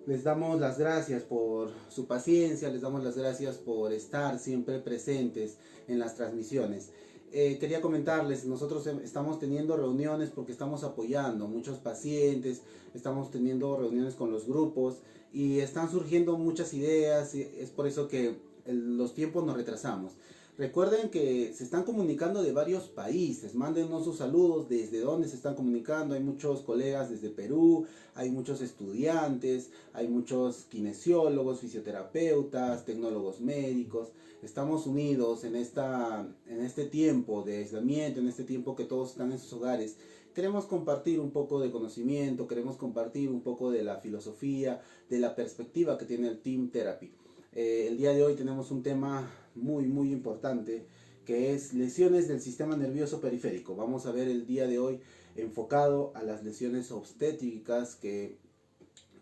Les damos las gracias por su paciencia, les damos las gracias por estar siempre presentes en las transmisiones. Quería comentarles, nosotros estamos teniendo reuniones porque estamos apoyando muchos pacientes, estamos teniendo reuniones con los grupos y están surgiendo muchas ideas, y es por eso que los tiempos nos retrasamos. Recuerden que se están comunicando de varios países, mándenos sus saludos desde donde se están comunicando. Hay muchos colegas desde Perú, hay muchos estudiantes, hay muchos kinesiólogos, fisioterapeutas, tecnólogos médicos. Estamos unidos en este tiempo de aislamiento, en este tiempo que todos están en sus hogares. Queremos compartir un poco de conocimiento, queremos compartir un poco de la filosofía, de la perspectiva que tiene el Team Therapy. El día de hoy tenemos un tema muy importante que es lesiones del sistema nervioso periférico. Vamos a ver el día de hoy enfocado a las lesiones obstétricas que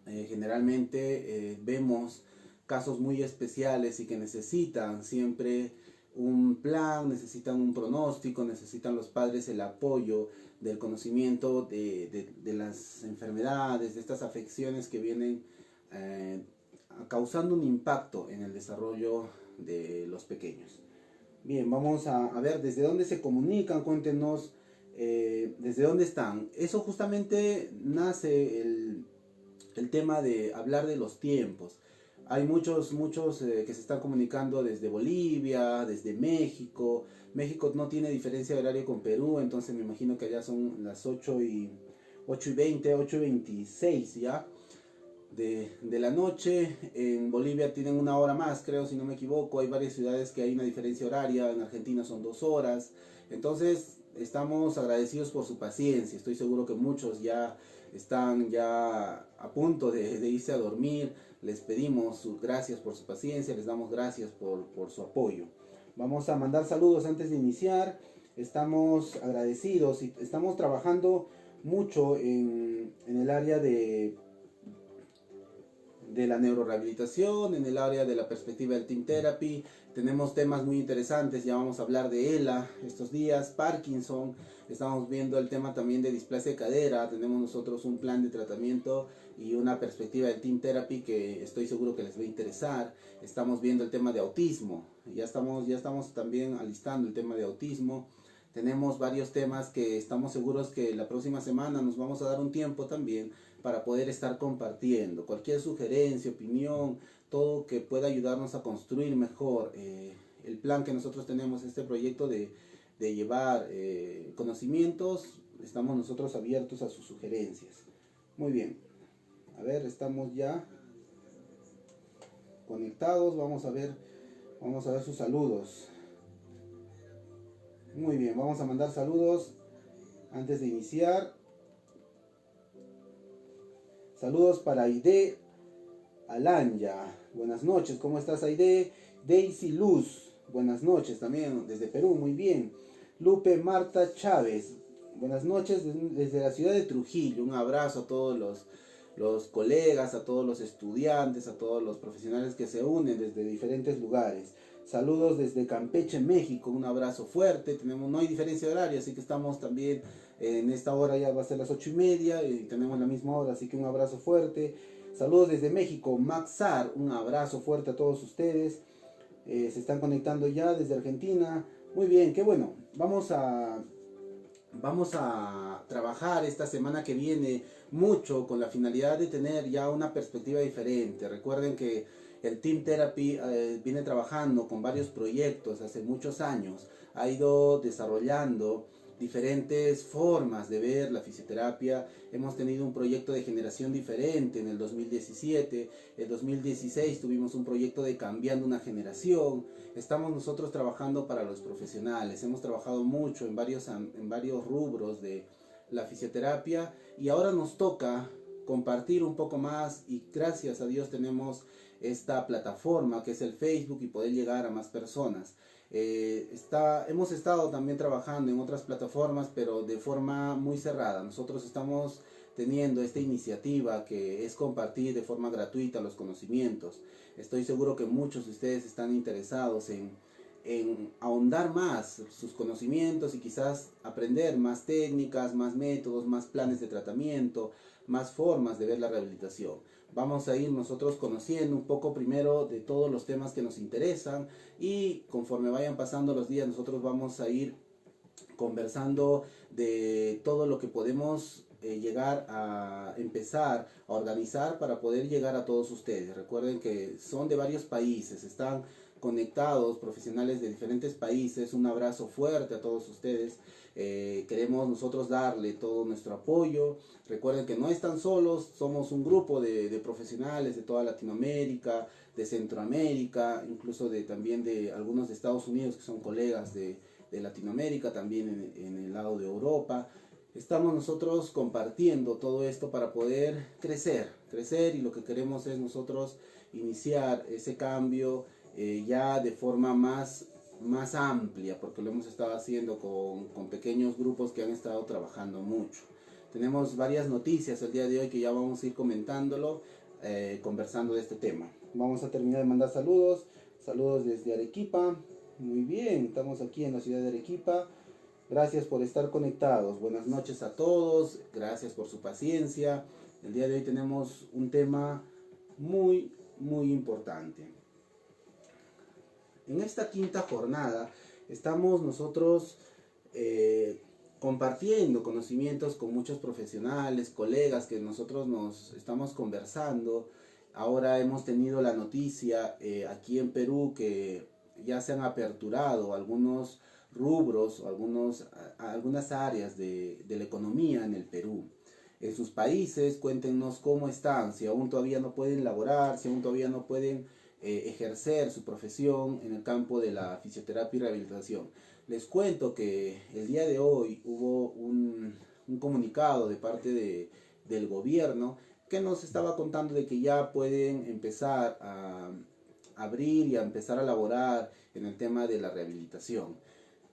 generalmente vemos casos muy especiales y que necesitan siempre un plan, necesitan un pronóstico, necesitan los padres el apoyo del conocimiento de las enfermedades, de estas afecciones que vienen causando un impacto en el desarrollo de los pequeños. Bien, vamos a ver desde dónde se comunican, cuéntenos desde dónde están. Eso justamente nace el tema de hablar de los tiempos. Hay muchos que se están comunicando desde Bolivia, desde México. México no tiene diferencia de horario con Perú, entonces me imagino que allá son las 8 y 20, 8 y 26 ya de la noche. En Bolivia tienen una hora más, creo, si no me equivoco. Hay varias ciudades que hay una diferencia horaria. En Argentina son 2 horas. Entonces, estamos agradecidos por su paciencia. Estoy seguro que muchos ya están ya a punto de irse a dormir. Les pedimos gracias por su paciencia, les damos gracias por su apoyo. Vamos a mandar saludos antes de iniciar. Estamos agradecidos y estamos trabajando mucho en el área de la neurorehabilitación, en el área de la perspectiva del Team Therapy. Tenemos temas muy interesantes, ya vamos a hablar de ELA estos días, Parkinson, estamos viendo el tema también de displasia de cadera. Tenemos nosotros un plan de tratamiento y una perspectiva del Team Therapy que estoy seguro que les va a interesar. Estamos viendo el tema de autismo, ya estamos también alistando el tema de autismo. Tenemos varios temas que estamos seguros que la próxima semana nos vamos a dar un tiempo también para poder estar compartiendo. Cualquier sugerencia, opinión, todo que pueda ayudarnos a construir mejor el plan que nosotros tenemos, este proyecto de llevar conocimientos, estamos nosotros abiertos a sus sugerencias. Muy bien, a ver, estamos ya conectados, vamos a ver sus saludos. Muy bien, vamos a mandar saludos antes de iniciar. Saludos para Aide Alanya. Buenas noches, ¿cómo estás, Aide? Daisy Luz. Buenas noches también desde Perú, muy bien. Lupe Marta Chávez. Buenas noches desde la ciudad de Trujillo. Un abrazo a todos los colegas, a todos los estudiantes, a todos los profesionales que se unen desde diferentes lugares. Saludos desde Campeche, México. Un abrazo fuerte. No hay diferencia de horario, así que estamos también en esta hora, ya va a ser las 8:30 y tenemos la misma hora, así que un abrazo fuerte. Saludos desde México, Maxar. Un abrazo fuerte a todos ustedes. Se están conectando ya desde Argentina. Muy bien, qué bueno. Vamos a trabajar esta semana que viene mucho con la finalidad de tener ya una perspectiva diferente. Recuerden que el Team Therapy viene trabajando con varios proyectos hace muchos años. Ha ido desarrollando diferentes formas de ver la fisioterapia. Hemos tenido un proyecto de generación diferente en el 2017, el 2016 tuvimos un proyecto de cambiando una generación. Estamos nosotros trabajando para los profesionales, hemos trabajado mucho en varios rubros de la fisioterapia y ahora nos toca compartir un poco más y gracias a Dios tenemos esta plataforma que es el Facebook y poder llegar a más personas. Hemos estado también trabajando en otras plataformas, pero de forma muy cerrada. Nosotros estamos teniendo esta iniciativa que es compartir de forma gratuita los conocimientos. Estoy seguro que muchos de ustedes están interesados en ahondar más sus conocimientos y quizás aprender más técnicas, más métodos, más planes de tratamiento, más formas de ver la rehabilitación. Vamos a ir nosotros conociendo un poco primero de todos los temas que nos interesan y conforme vayan pasando los días nosotros vamos a ir conversando de todo lo que podemos llegar a empezar a organizar para poder llegar a todos ustedes. Recuerden que son de varios países, están conectados profesionales de diferentes países. Un abrazo fuerte a todos ustedes. Queremos nosotros darle todo nuestro apoyo. Recuerden que no están solos, somos un grupo de profesionales de toda Latinoamérica, de Centroamérica, incluso también de algunos de Estados Unidos que son colegas de Latinoamérica, también en el lado de Europa. Estamos nosotros compartiendo todo esto para poder crecer, y lo que queremos es nosotros iniciar ese cambio ya de forma más amplia, porque lo hemos estado haciendo con pequeños grupos que han estado trabajando mucho. Tenemos varias noticias el día de hoy que ya vamos a ir comentándolo, conversando de este tema. Vamos a terminar de mandar saludos desde Arequipa. Muy bien, estamos aquí en la ciudad de Arequipa. Gracias por estar conectados. Buenas noches a todos. Gracias por su paciencia. El día de hoy tenemos un tema muy importante. En esta quinta jornada estamos nosotros compartiendo conocimientos con muchos profesionales, colegas que nosotros nos estamos conversando. Ahora hemos tenido la noticia aquí en Perú que ya se han aperturado algunos rubros o algunas áreas de la economía en el Perú. En sus países, cuéntenos cómo están, si aún todavía no pueden laborar, si aún todavía no pueden ejercer su profesión en el campo de la fisioterapia y rehabilitación. Les cuento que el día de hoy hubo un comunicado de parte del gobierno que nos estaba contando de que ya pueden empezar a abrir y a empezar a laborar en el tema de la rehabilitación.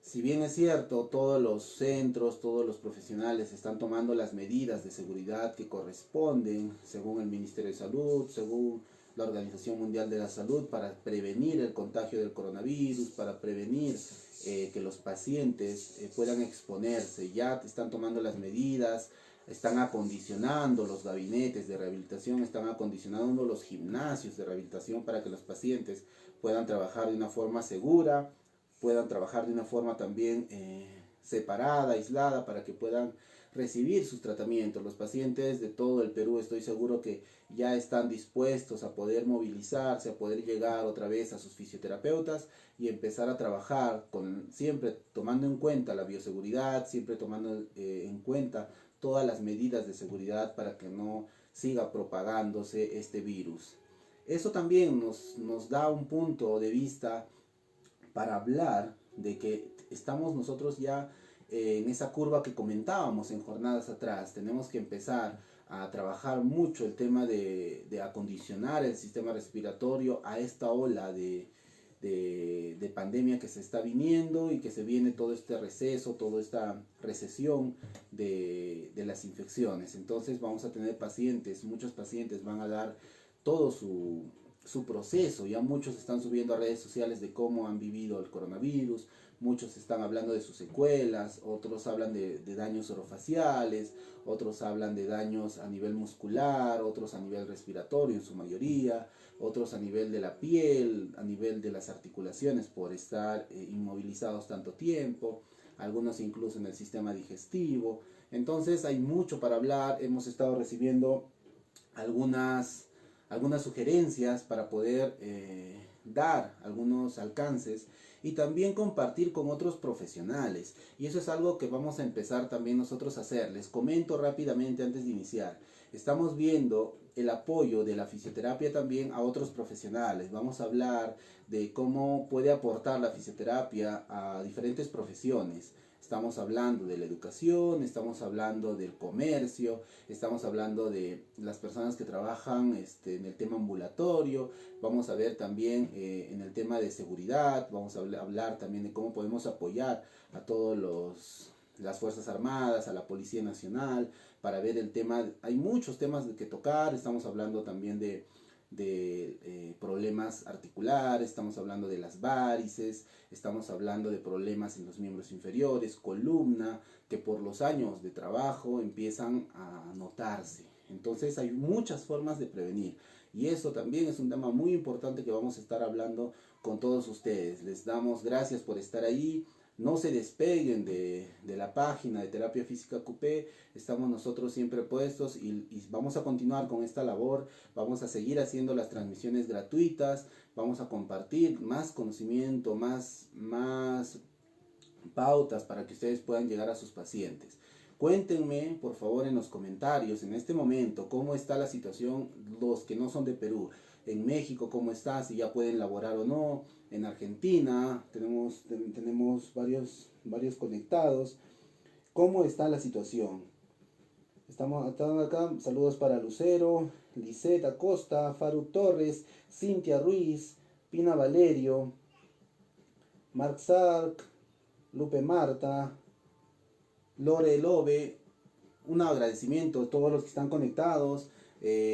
Si bien es cierto, todos los centros, todos los profesionales están tomando las medidas de seguridad que corresponden según el Ministerio de Salud, según la Organización Mundial de la Salud, para prevenir el contagio del coronavirus, para prevenir que los pacientes puedan exponerse. Ya están tomando las medidas, están acondicionando los gabinetes de rehabilitación, están acondicionando los gimnasios de rehabilitación para que los pacientes puedan trabajar de una forma segura, puedan trabajar de una forma también separada, aislada, para que puedan recibir sus tratamientos. Los pacientes de todo el Perú, estoy seguro que ya están dispuestos a poder movilizarse, a poder llegar otra vez a sus fisioterapeutas y empezar a trabajar siempre tomando en cuenta la bioseguridad, siempre tomando en cuenta todas las medidas de seguridad para que no siga propagándose este virus. Eso también nos da un punto de vista para hablar de que estamos nosotros ya en esa curva que comentábamos en jornadas atrás. Tenemos que empezar a trabajar mucho el tema de acondicionar el sistema respiratorio a esta ola de pandemia que se está viniendo y que se viene todo este receso, toda esta recesión de las infecciones. Entonces vamos a tener pacientes, muchos pacientes van a dar todo su proceso. Ya muchos están subiendo a redes sociales de cómo han vivido el coronavirus, muchos están hablando de sus secuelas, otros hablan de daños orofaciales, otros hablan de daños a nivel muscular, otros a nivel respiratorio en su mayoría, otros a nivel de la piel, a nivel de las articulaciones por estar inmovilizados tanto tiempo, algunos incluso en el sistema digestivo. Entonces hay mucho para hablar. Hemos estado recibiendo algunas sugerencias para poder dar algunos alcances y también compartir con otros profesionales, y eso es algo que vamos a empezar también nosotros a hacer. Les comento rápidamente antes de iniciar: estamos viendo el apoyo de la fisioterapia también a otros profesionales. Vamos a hablar de cómo puede aportar la fisioterapia a diferentes profesiones. Estamos hablando de la educación, estamos hablando del comercio, estamos hablando de las personas que trabajan en el tema ambulatorio. Vamos a ver también en el tema de seguridad, vamos a hablar también de cómo podemos apoyar a todos las Fuerzas Armadas, a la Policía Nacional, para ver el tema. Hay muchos temas que tocar. Estamos hablando también de problemas articulares, estamos hablando de las varices, estamos hablando de problemas en los miembros inferiores, columna, que por los años de trabajo empiezan a notarse. Entonces hay muchas formas de prevenir. Y eso también es un tema muy importante que vamos a estar hablando con todos ustedes. Les damos gracias por estar ahí. No se despeguen de la página de Terapia Física QP. Estamos nosotros siempre puestos y vamos a continuar con esta labor. Vamos a seguir haciendo las transmisiones gratuitas. Vamos a compartir más conocimiento, más pautas para que ustedes puedan llegar a sus pacientes. Cuéntenme, por favor, en los comentarios en este momento cómo está la situación, los que no son de Perú. En México, cómo está, si ya pueden laborar o no. En Argentina, tenemos varios conectados. ¿Cómo está la situación? Estamos acá. Saludos para Lucero, Lisette Acosta, Faru Torres, Cintia Ruiz, Pina Valerio, Mark Sark, Lupe Marta, Lore Lobe. Un agradecimiento a todos los que están conectados.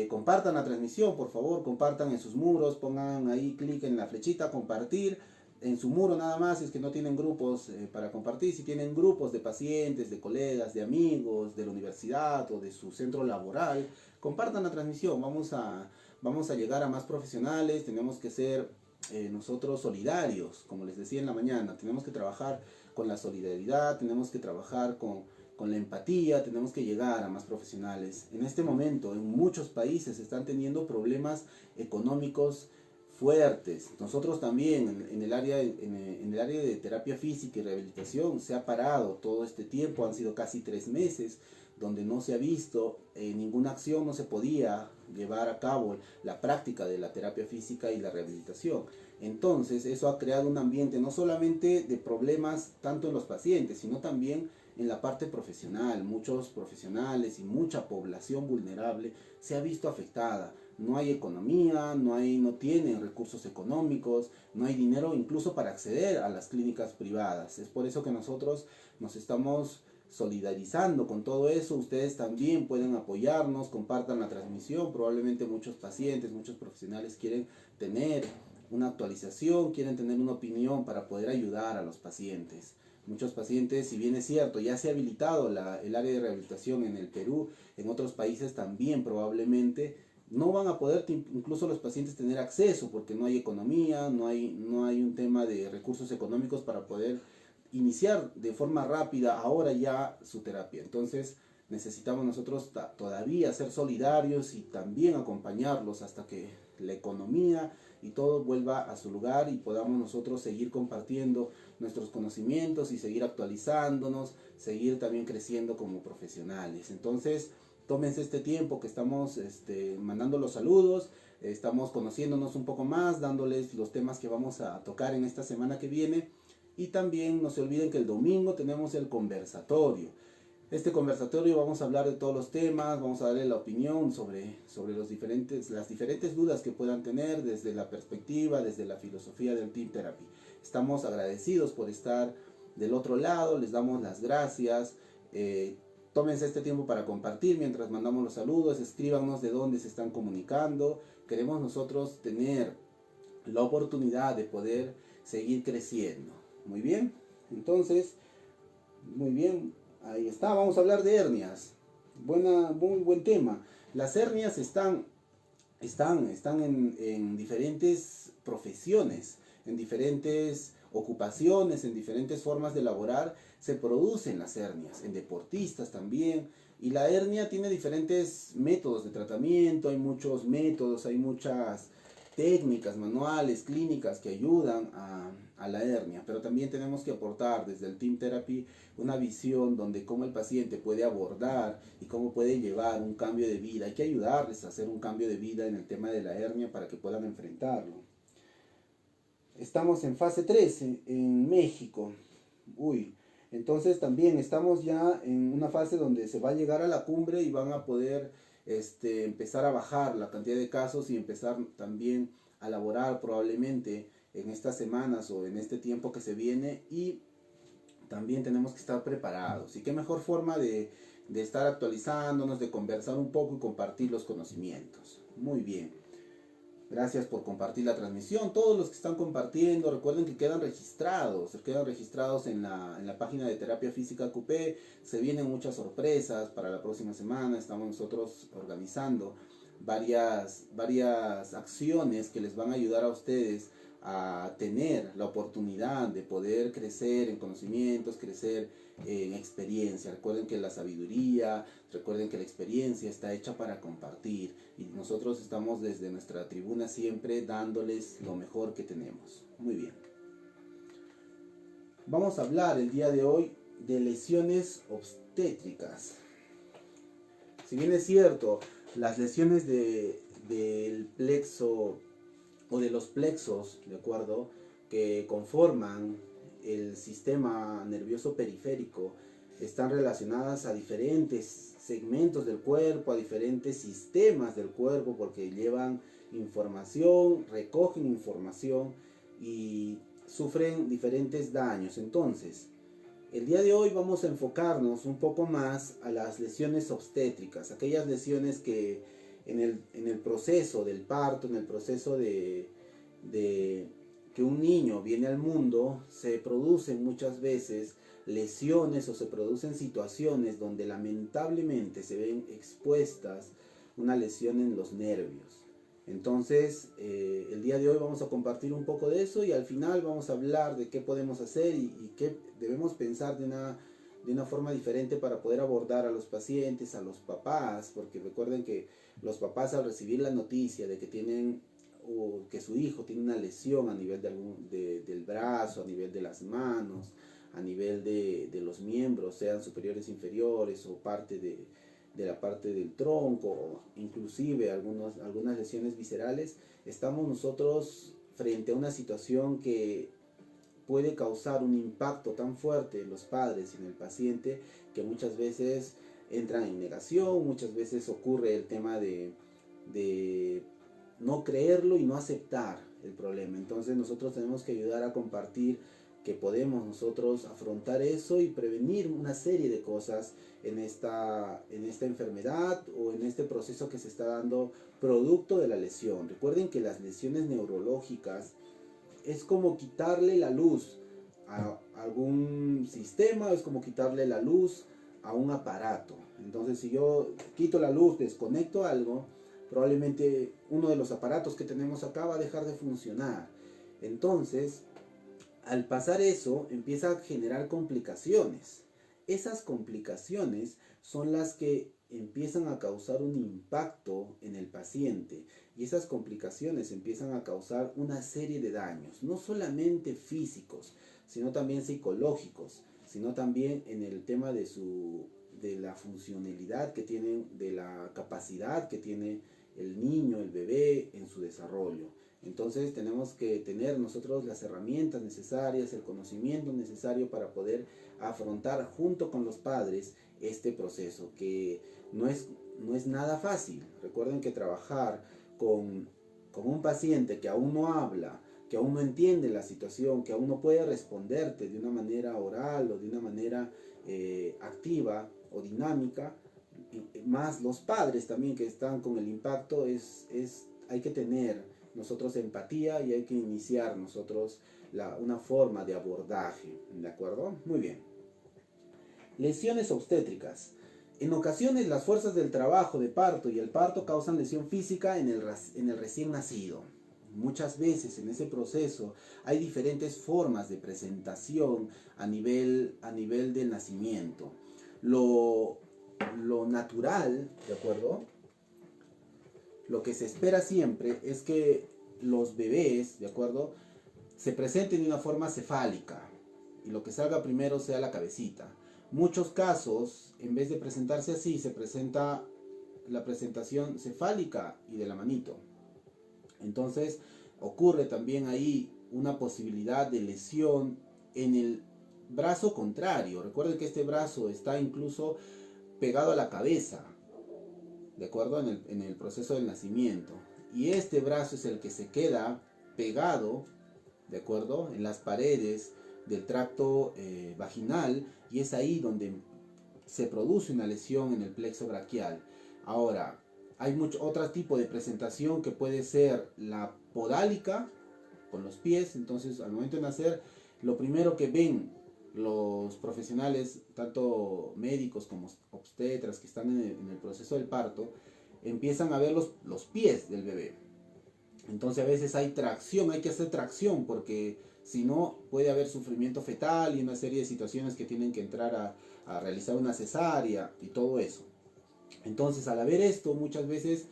Compartan la transmisión, por favor, compartan en sus muros, pongan ahí clic en la flechita, compartir en su muro nada más, si es que no tienen grupos para compartir. Si tienen grupos de pacientes, de colegas, de amigos, de la universidad o de su centro laboral, compartan la transmisión. Vamos a llegar a más profesionales. Tenemos que ser nosotros solidarios, como les decía en la mañana. Tenemos que trabajar con la solidaridad, tenemos que trabajar con la empatía, tenemos que llegar a más profesionales. En este momento, en muchos países están teniendo problemas económicos fuertes. Nosotros también, en el área de terapia física y rehabilitación, se ha parado todo este tiempo. Han sido casi 3 meses donde no se ha visto ninguna acción, no se podía llevar a cabo la práctica de la terapia física y la rehabilitación. Entonces, eso ha creado un ambiente no solamente de problemas tanto en los pacientes, sino también en la parte profesional. Muchos profesionales y mucha población vulnerable se ha visto afectada. No hay economía, no tienen recursos económicos, no hay dinero incluso para acceder a las clínicas privadas. Es por eso que nosotros nos estamos solidarizando con todo eso. Ustedes también pueden apoyarnos, compartan la transmisión. Probablemente muchos pacientes, muchos profesionales quieren tener una actualización, quieren tener una opinión para poder ayudar a los pacientes. Muchos pacientes, si bien es cierto, ya se ha habilitado el área de rehabilitación en el Perú, en otros países también probablemente no van a poder incluso los pacientes tener acceso porque no hay economía, no hay un tema de recursos económicos para poder iniciar de forma rápida ahora ya su terapia. Entonces necesitamos nosotros todavía ser solidarios y también acompañarlos hasta que la economía y todo vuelva a su lugar y podamos nosotros seguir compartiendo nuestros conocimientos y seguir actualizándonos, seguir también creciendo como profesionales. Entonces, tómense este tiempo que estamos mandando los saludos, estamos conociéndonos un poco más, dándoles los temas que vamos a tocar en esta semana que viene. Y también no se olviden que el domingo tenemos el conversatorio. Este conversatorio vamos a hablar de todos los temas, vamos a darle la opinión sobre las diferentes dudas que puedan tener desde la perspectiva, desde la filosofía del Team Therapy. Estamos agradecidos por estar del otro lado, les damos las gracias. Tómense este tiempo para compartir mientras mandamos los saludos, escríbanos de dónde se están comunicando. Queremos nosotros tener la oportunidad de poder seguir creciendo. Muy bien, entonces, muy bien. Ahí está, vamos a hablar de hernias. Muy buen tema. Las hernias están en diferentes profesiones, en diferentes ocupaciones, en diferentes formas de laborar. Se producen las hernias, en deportistas también. Y la hernia tiene diferentes métodos de tratamiento, hay muchos métodos, hay muchas técnicas, manuales, clínicas que ayudan a la hernia, pero también tenemos que aportar desde el Team Therapy una visión donde cómo el paciente puede abordar y cómo puede llevar un cambio de vida. Hay que ayudarles a hacer un cambio de vida en el tema de la hernia para que puedan enfrentarlo. Estamos en fase 3 en México. Entonces también estamos ya en una fase donde se va a llegar a la cumbre y van a poder empezar a bajar la cantidad de casos y empezar también a laborar probablemente en estas semanas o en este tiempo que se viene, y también tenemos que estar preparados. Y qué mejor forma de estar actualizándonos, de conversar un poco y compartir los conocimientos. Muy bien. Gracias por compartir la transmisión. Todos los que están compartiendo, recuerden que quedan registrados en la página de Terapia Física QP. Se vienen muchas sorpresas para la próxima semana. Estamos nosotros organizando varias acciones que les van a ayudar a ustedes a tener la oportunidad de poder crecer en conocimientos, crecer en experiencia. Recuerden que la sabiduría, recuerden que la experiencia está hecha para compartir y nosotros estamos desde nuestra tribuna siempre dándoles lo mejor que tenemos. Muy bien. Vamos a hablar el día de hoy de lesiones obstétricas. Si bien es cierto, las lesiones del plexo o de los plexos, ¿de acuerdo?, que conforman el sistema nervioso periférico, están relacionadas a diferentes segmentos del cuerpo, a diferentes sistemas del cuerpo, porque llevan información, recogen información y sufren diferentes daños. Entonces, el día de hoy vamos a enfocarnos un poco más a las lesiones obstétricas, aquellas lesiones que en el proceso del parto, en el proceso de que un niño viene al mundo, se producen muchas veces lesiones o se producen situaciones donde lamentablemente se ven expuestas una lesión en los nervios. Entonces, el día de hoy vamos a compartir un poco de eso y al final vamos a hablar de qué podemos hacer y qué debemos pensar de una forma diferente para poder abordar a los pacientes, a los papás, porque recuerden que los papás al recibir la noticia de que tienen o que su hijo tiene una lesión a nivel del brazo, a nivel de las manos, a nivel de los miembros, sean superiores, inferiores o parte de la parte del tronco, o inclusive algunas lesiones viscerales, estamos nosotros frente a una situación que puede causar un impacto tan fuerte en los padres y en el paciente que muchas veces entran en negación, muchas veces ocurre el tema de no creerlo y no aceptar el problema. Entonces nosotros tenemos que ayudar a compartir que podemos nosotros afrontar eso y prevenir una serie de cosas en esta enfermedad o en este proceso que se está dando producto de la lesión. Recuerden que las lesiones neurológicas es como quitarle la luz a algún sistema, es como quitarle la luz a un aparato. Entonces, si yo quito la luz, desconecto algo, probablemente uno de los aparatos que tenemos acá va a dejar de funcionar. Entonces, al pasar eso, empieza a generar complicaciones. Esas complicaciones son las que empiezan a causar un impacto en el paciente y esas complicaciones empiezan a causar una serie de daños, no solamente físicos, sino también psicológicos, sino también en el tema de la funcionalidad que tienen, de la capacidad que tiene el niño, el bebé en su desarrollo. Entonces tenemos que tener nosotros las herramientas necesarias, el conocimiento necesario para poder afrontar junto con los padres este proceso, que no es nada fácil. Recuerden que trabajar con un paciente que aún no habla, que aún no entiende la situación, que aún no puede responderte de una manera oral o de una manera activa o dinámica, más los padres también que están con el impacto, hay que tener nosotros empatía y hay que iniciar nosotros una forma de abordaje, ¿de acuerdo? Muy bien. Lesiones obstétricas. En ocasiones las fuerzas del trabajo de parto y el parto causan lesión física en el recién nacido. Muchas veces en ese proceso hay diferentes formas de presentación a nivel del nacimiento. Lo natural, ¿de acuerdo? Lo que se espera siempre es que los bebés, ¿de acuerdo?, se presenten de una forma cefálica y lo que salga primero sea la cabecita. Muchos casos, en vez de presentarse así, se presenta la presentación cefálica y de la manito. Entonces, ocurre también ahí una posibilidad de lesión en el brazo contrario. Recuerden que este brazo está incluso pegado a la cabeza, ¿de acuerdo? En el proceso del nacimiento. Y este brazo es el que se queda pegado, ¿de acuerdo?, en las paredes del tracto vaginal, y es ahí donde se produce una lesión en el plexo braquial. Ahora, Hay mucho otro tipo de presentación que puede ser la podálica con los pies. Entonces, al momento de nacer, lo primero que ven los profesionales, tanto médicos como obstetras que están en el proceso del parto, empiezan a ver los pies del bebé. Entonces a veces hay tracción, hay que hacer tracción porque si no puede haber sufrimiento fetal y una serie de situaciones que tienen que entrar a realizar una cesárea y todo eso. Entonces al haber esto muchas veces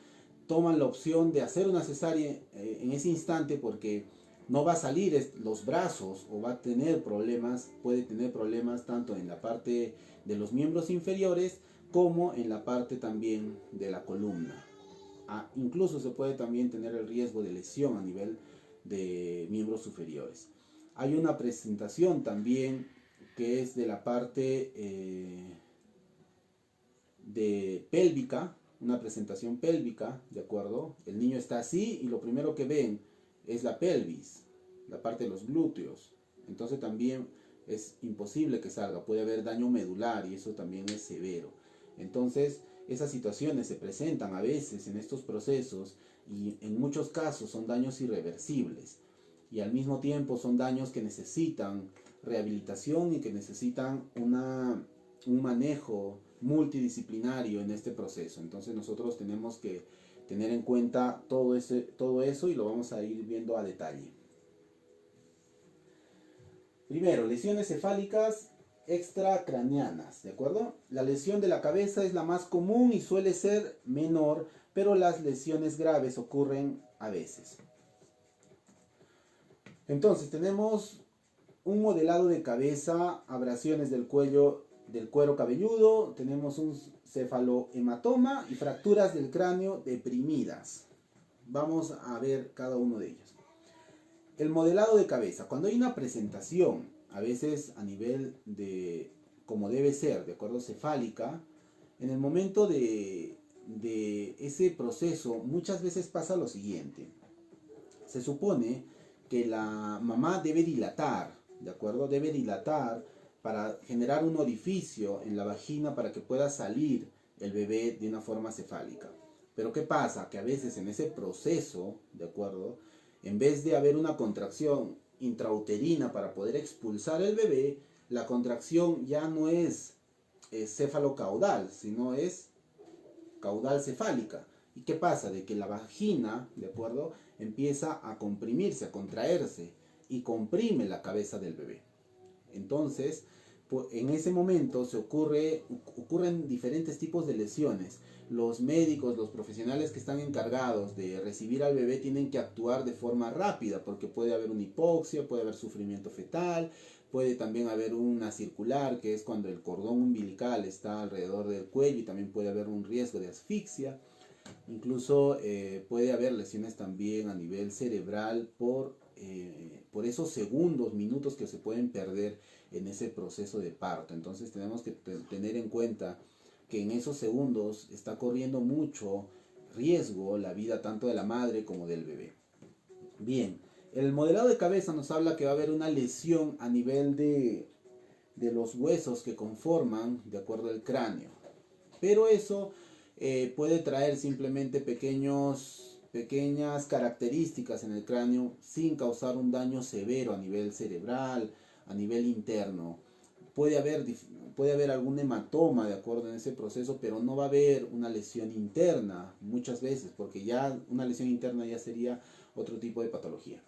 toman la opción de hacer una cesárea en ese instante porque no va a salir los brazos o va a tener problemas, puede tener problemas tanto en la parte de los miembros inferiores como en la parte también de la columna. Incluso se puede también tener el riesgo de lesión a nivel de miembros superiores. Hay una presentación también que es de la parte de pélvica, una presentación pélvica, ¿de acuerdo? El niño está así y lo primero que ven es la pelvis, la parte de los glúteos. Entonces también es imposible que salga, puede haber daño medular y eso también es severo. Entonces, esas situaciones se presentan a veces en estos procesos y en muchos casos son daños irreversibles y al mismo tiempo son daños que necesitan rehabilitación y que necesitan un manejo multidisciplinario en este proceso. Entonces nosotros tenemos que tener en cuenta todo eso y lo vamos a ir viendo a detalle. Primero, lesiones cefálicas extracraneanas, ¿de acuerdo? La lesión de la cabeza es la más común y suele ser menor, pero las lesiones graves ocurren a veces. Entonces tenemos un modelado de cabeza, abrasiones del cuello, del cuero cabelludo, tenemos un cefalohematoma y fracturas del cráneo deprimidas. Vamos a ver cada uno de ellos. El modelado de cabeza, cuando hay una presentación, a veces a nivel de, como debe ser, de acuerdo, cefálica, en el momento de ese proceso muchas veces pasa lo siguiente. Se supone que la mamá debe dilatar, ¿de acuerdo? Debe dilatar para generar un orificio en la vagina para que pueda salir el bebé de una forma cefálica. Pero ¿qué pasa? Que a veces en ese proceso, ¿de acuerdo? En vez de haber una contracción intrauterina para poder expulsar el bebé, la contracción ya no es cefalocaudal, sino es caudal cefálica. ¿Y qué pasa? De que la vagina, ¿de acuerdo? Empieza a comprimirse, a contraerse y comprime la cabeza del bebé. Entonces, en ese momento ocurren diferentes tipos de lesiones. Los médicos, los profesionales que están encargados de recibir al bebé tienen que actuar de forma rápida porque puede haber una hipoxia, puede haber sufrimiento fetal, puede también haber una circular, que es cuando el cordón umbilical está alrededor del cuello y también puede haber un riesgo de asfixia. Incluso puede haber lesiones también a nivel cerebral por esos segundos, minutos que se pueden perder en ese proceso de parto. Entonces tenemos que tener en cuenta que en esos segundos está corriendo mucho riesgo la vida tanto de la madre como del bebé. Bien, el modelado de cabeza nos habla que va a haber una lesión a nivel de los huesos que conforman, de acuerdo al cráneo. Pero eso puede traer simplemente pequeñas características en el cráneo sin causar un daño severo a nivel cerebral, a nivel interno. Puede haber algún hematoma de acuerdo en ese proceso, pero no va a haber una lesión interna muchas veces, porque ya una lesión interna ya sería otro tipo de patología.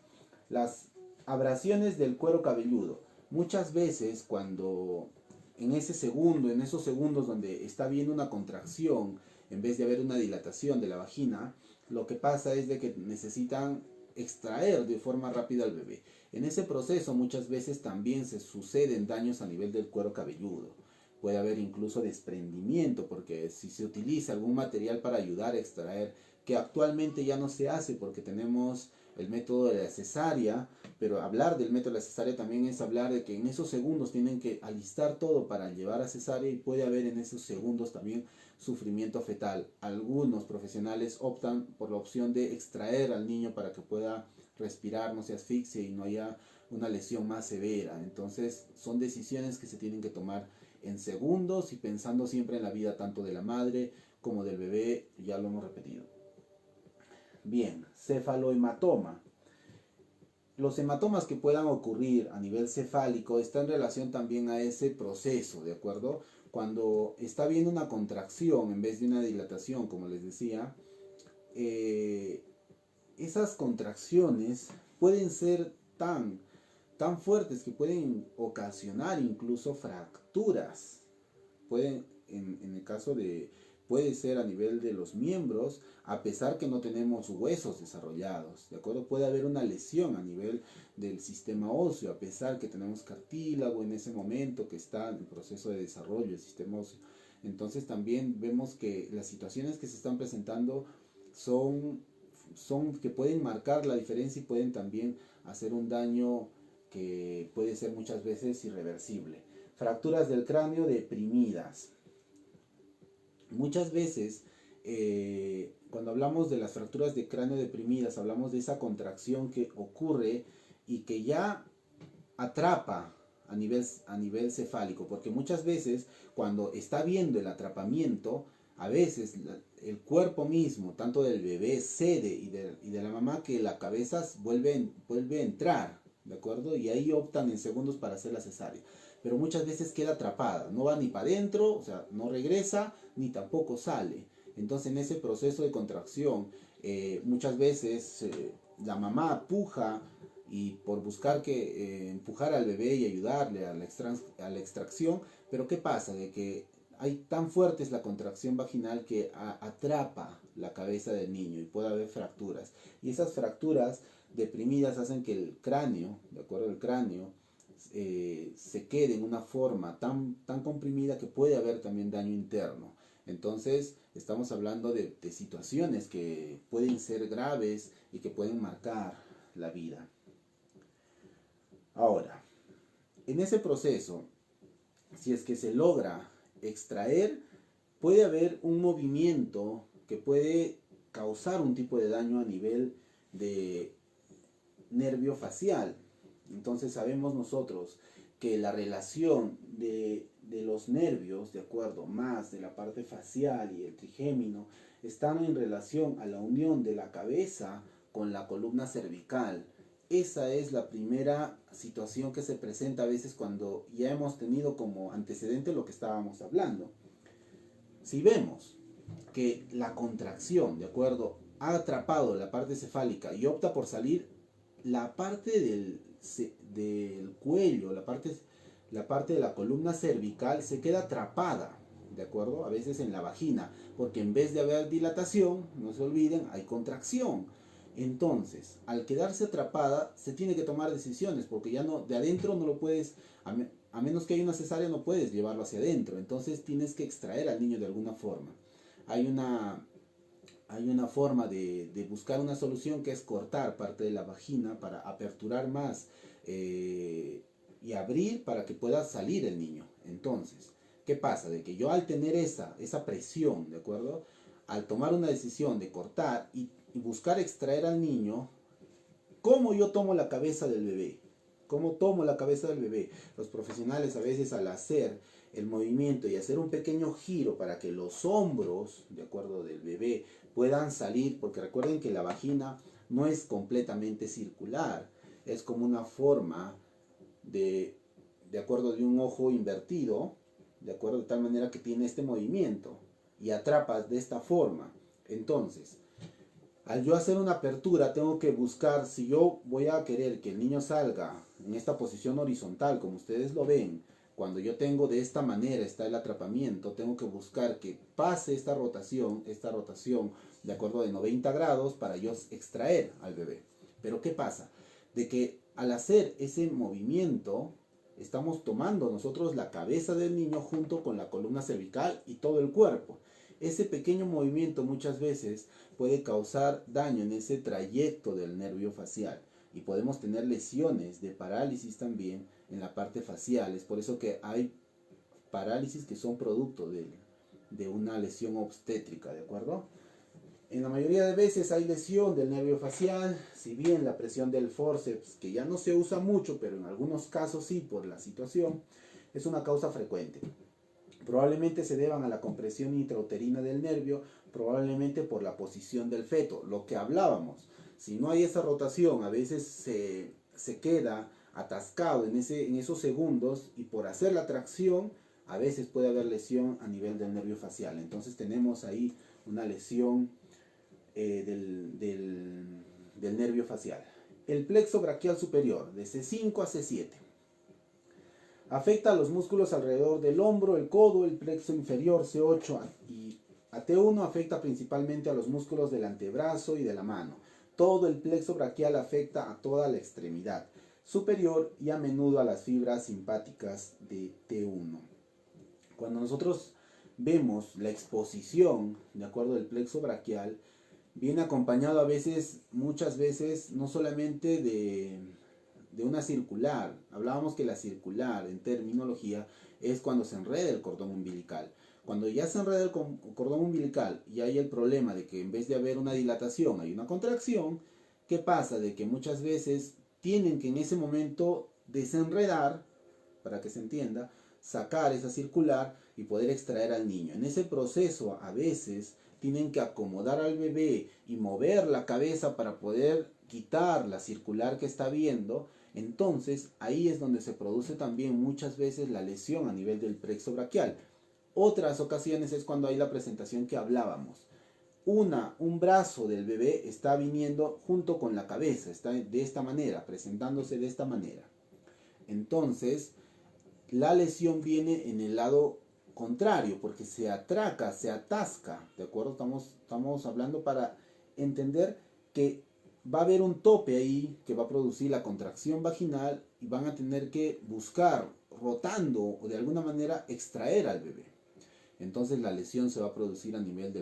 Las abrasiones del cuero cabelludo. Muchas veces cuando en esos segundos donde está habiendo una contracción, en vez de haber una dilatación de la vagina, lo que pasa es de que necesitan extraer de forma rápida al bebé. En ese proceso muchas veces también se suceden daños a nivel del cuero cabelludo. Puede haber incluso desprendimiento, porque si se utiliza algún material para ayudar a extraer, que actualmente ya no se hace porque tenemos el método de la cesárea, pero hablar del método de la cesárea también es hablar de que en esos segundos tienen que alistar todo para llevar a cesárea y puede haber en esos segundos también sufrimiento fetal. Algunos profesionales optan por la opción de extraer al niño para que pueda respirar, no se asfixie y no haya una lesión más severa. Entonces son decisiones que se tienen que tomar en segundos y pensando siempre en la vida tanto de la madre como del bebé, ya lo hemos repetido. Bien, cefalohematoma. Los hematomas que puedan ocurrir a nivel cefálico están en relación también a ese proceso, ¿de acuerdo? Cuando está habiendo una contracción en vez de una dilatación, como les decía, esas contracciones pueden ser tan fuertes que pueden ocasionar incluso fracturas. En el caso de, puede ser a nivel de los miembros, a pesar que no tenemos huesos desarrollados, ¿de acuerdo? Puede haber una lesión a nivel del sistema óseo, a pesar que tenemos cartílago en ese momento que está en proceso de desarrollo del sistema óseo. Entonces también vemos que las situaciones que se están presentando son que pueden marcar la diferencia y pueden también hacer un daño que puede ser muchas veces irreversible. Fracturas del cráneo deprimidas. Muchas veces, cuando hablamos de las fracturas de cráneo deprimidas, hablamos de esa contracción que ocurre y que ya atrapa a nivel cefálico, porque muchas veces cuando está viendo el atrapamiento, a veces el cuerpo mismo, tanto del bebé, cede y de la mamá, que la cabeza vuelve a entrar, ¿de acuerdo? Y ahí optan en segundos para hacer la cesárea. Pero muchas veces queda atrapada, no va ni para adentro, o sea, no regresa, ni tampoco sale. Entonces en ese proceso de contracción, muchas veces la mamá puja y por buscar que empujar al bebé y ayudarle a la extracción, pero ¿qué pasa? De que hay tan fuerte es la contracción vaginal que atrapa la cabeza del niño y puede haber fracturas. Y esas fracturas deprimidas hacen que el cráneo, de acuerdo al cráneo, se quede en una forma tan comprimida que puede haber también daño interno. Entonces estamos hablando de situaciones que pueden ser graves y que pueden marcar la vida. Ahora, en ese proceso, si es que se logra extraer, puede haber un movimiento que puede causar un tipo de daño a nivel de nervio facial. Entonces sabemos nosotros que la relación de los nervios, de acuerdo, más de la parte facial y el trigémino, están en relación a la unión de la cabeza con la columna cervical. Esa es la primera situación que se presenta a veces cuando ya hemos tenido como antecedente lo que estábamos hablando. Si vemos que la contracción, de acuerdo, ha atrapado la parte cefálica y opta por salir, la parte del cuello, la parte de la columna cervical se queda atrapada, ¿de acuerdo? A veces en la vagina, porque en vez de haber dilatación, no se olviden, hay contracción. Entonces, al quedarse atrapada, se tiene que tomar decisiones, porque ya no, de adentro no lo puedes, a menos que haya una cesárea, no puedes llevarlo hacia adentro. Entonces tienes que extraer al niño de alguna forma. Hay una forma de buscar una solución que es cortar parte de la vagina para aperturar más y abrir para que pueda salir el niño. Entonces, ¿qué pasa? De que yo al tener esa presión, ¿de acuerdo? Al tomar una decisión de cortar y buscar extraer al niño, ¿cómo yo tomo la cabeza del bebé? ¿Cómo tomo la cabeza del bebé? Los profesionales a veces al hacer el movimiento y hacer un pequeño giro para que los hombros, de acuerdo, del bebé puedan salir, porque recuerden que la vagina no es completamente circular, es como una forma de acuerdo, de un ojo invertido, de acuerdo, de tal manera que tiene este movimiento y atrapas de esta forma. Entonces, al yo hacer una apertura, tengo que buscar, si yo voy a querer que el niño salga en esta posición horizontal, como ustedes lo ven, cuando yo tengo de esta manera, está el atrapamiento, tengo que buscar que pase esta rotación de acuerdo de 90 grados para yo extraer al bebé. Pero ¿qué pasa? De que al hacer ese movimiento, estamos tomando nosotros la cabeza del niño junto con la columna cervical y todo el cuerpo. Ese pequeño movimiento muchas veces puede causar daño en ese trayecto del nervio facial y podemos tener lesiones de parálisis también en la parte facial. Es por eso que hay parálisis que son producto de una lesión obstétrica, ¿de acuerdo? En la mayoría de veces hay lesión del nervio facial, si bien la presión del forceps, que ya no se usa mucho, pero en algunos casos sí por la situación, es una causa frecuente. Probablemente se deban a la compresión intrauterina del nervio, probablemente por la posición del feto, lo que hablábamos. Si no hay esa rotación, a veces se queda atascado en esos segundos y por hacer la tracción, a veces puede haber lesión a nivel del nervio facial. Entonces tenemos ahí una lesión del nervio facial. El plexo braquial superior, de C5 a C7. Afecta a los músculos alrededor del hombro, el codo, el plexo inferior C8 y a T1 afecta principalmente a los músculos del antebrazo y de la mano. Todo el plexo braquial afecta a toda la extremidad superior y a menudo a las fibras simpáticas de T1. Cuando nosotros vemos la exposición, de acuerdo al plexo braquial, viene acompañado a veces, muchas veces, no solamente de una circular. Hablábamos que la circular en terminología es cuando se enreda el cordón umbilical. Cuando ya se enreda el cordón umbilical y hay el problema de que en vez de haber una dilatación hay una contracción, ¿qué pasa? De que muchas veces tienen que en ese momento desenredar, para que se entienda, sacar esa circular y poder extraer al niño. En ese proceso a veces tienen que acomodar al bebé y mover la cabeza para poder quitar la circular que está viendo. Entonces ahí es donde se produce también muchas veces la lesión a nivel del plexo braquial. Otras ocasiones es cuando hay la presentación que hablábamos. Un brazo del bebé está viniendo junto con la cabeza, está de esta manera, presentándose de esta manera. Entonces, la lesión viene en el lado contrario, porque se atraca, se atasca, ¿de acuerdo? Estamos hablando para entender que va a haber un tope ahí que va a producir la contracción vaginal y van a tener que buscar, rotando o de alguna manera extraer al bebé. Entonces la lesión se va a producir a nivel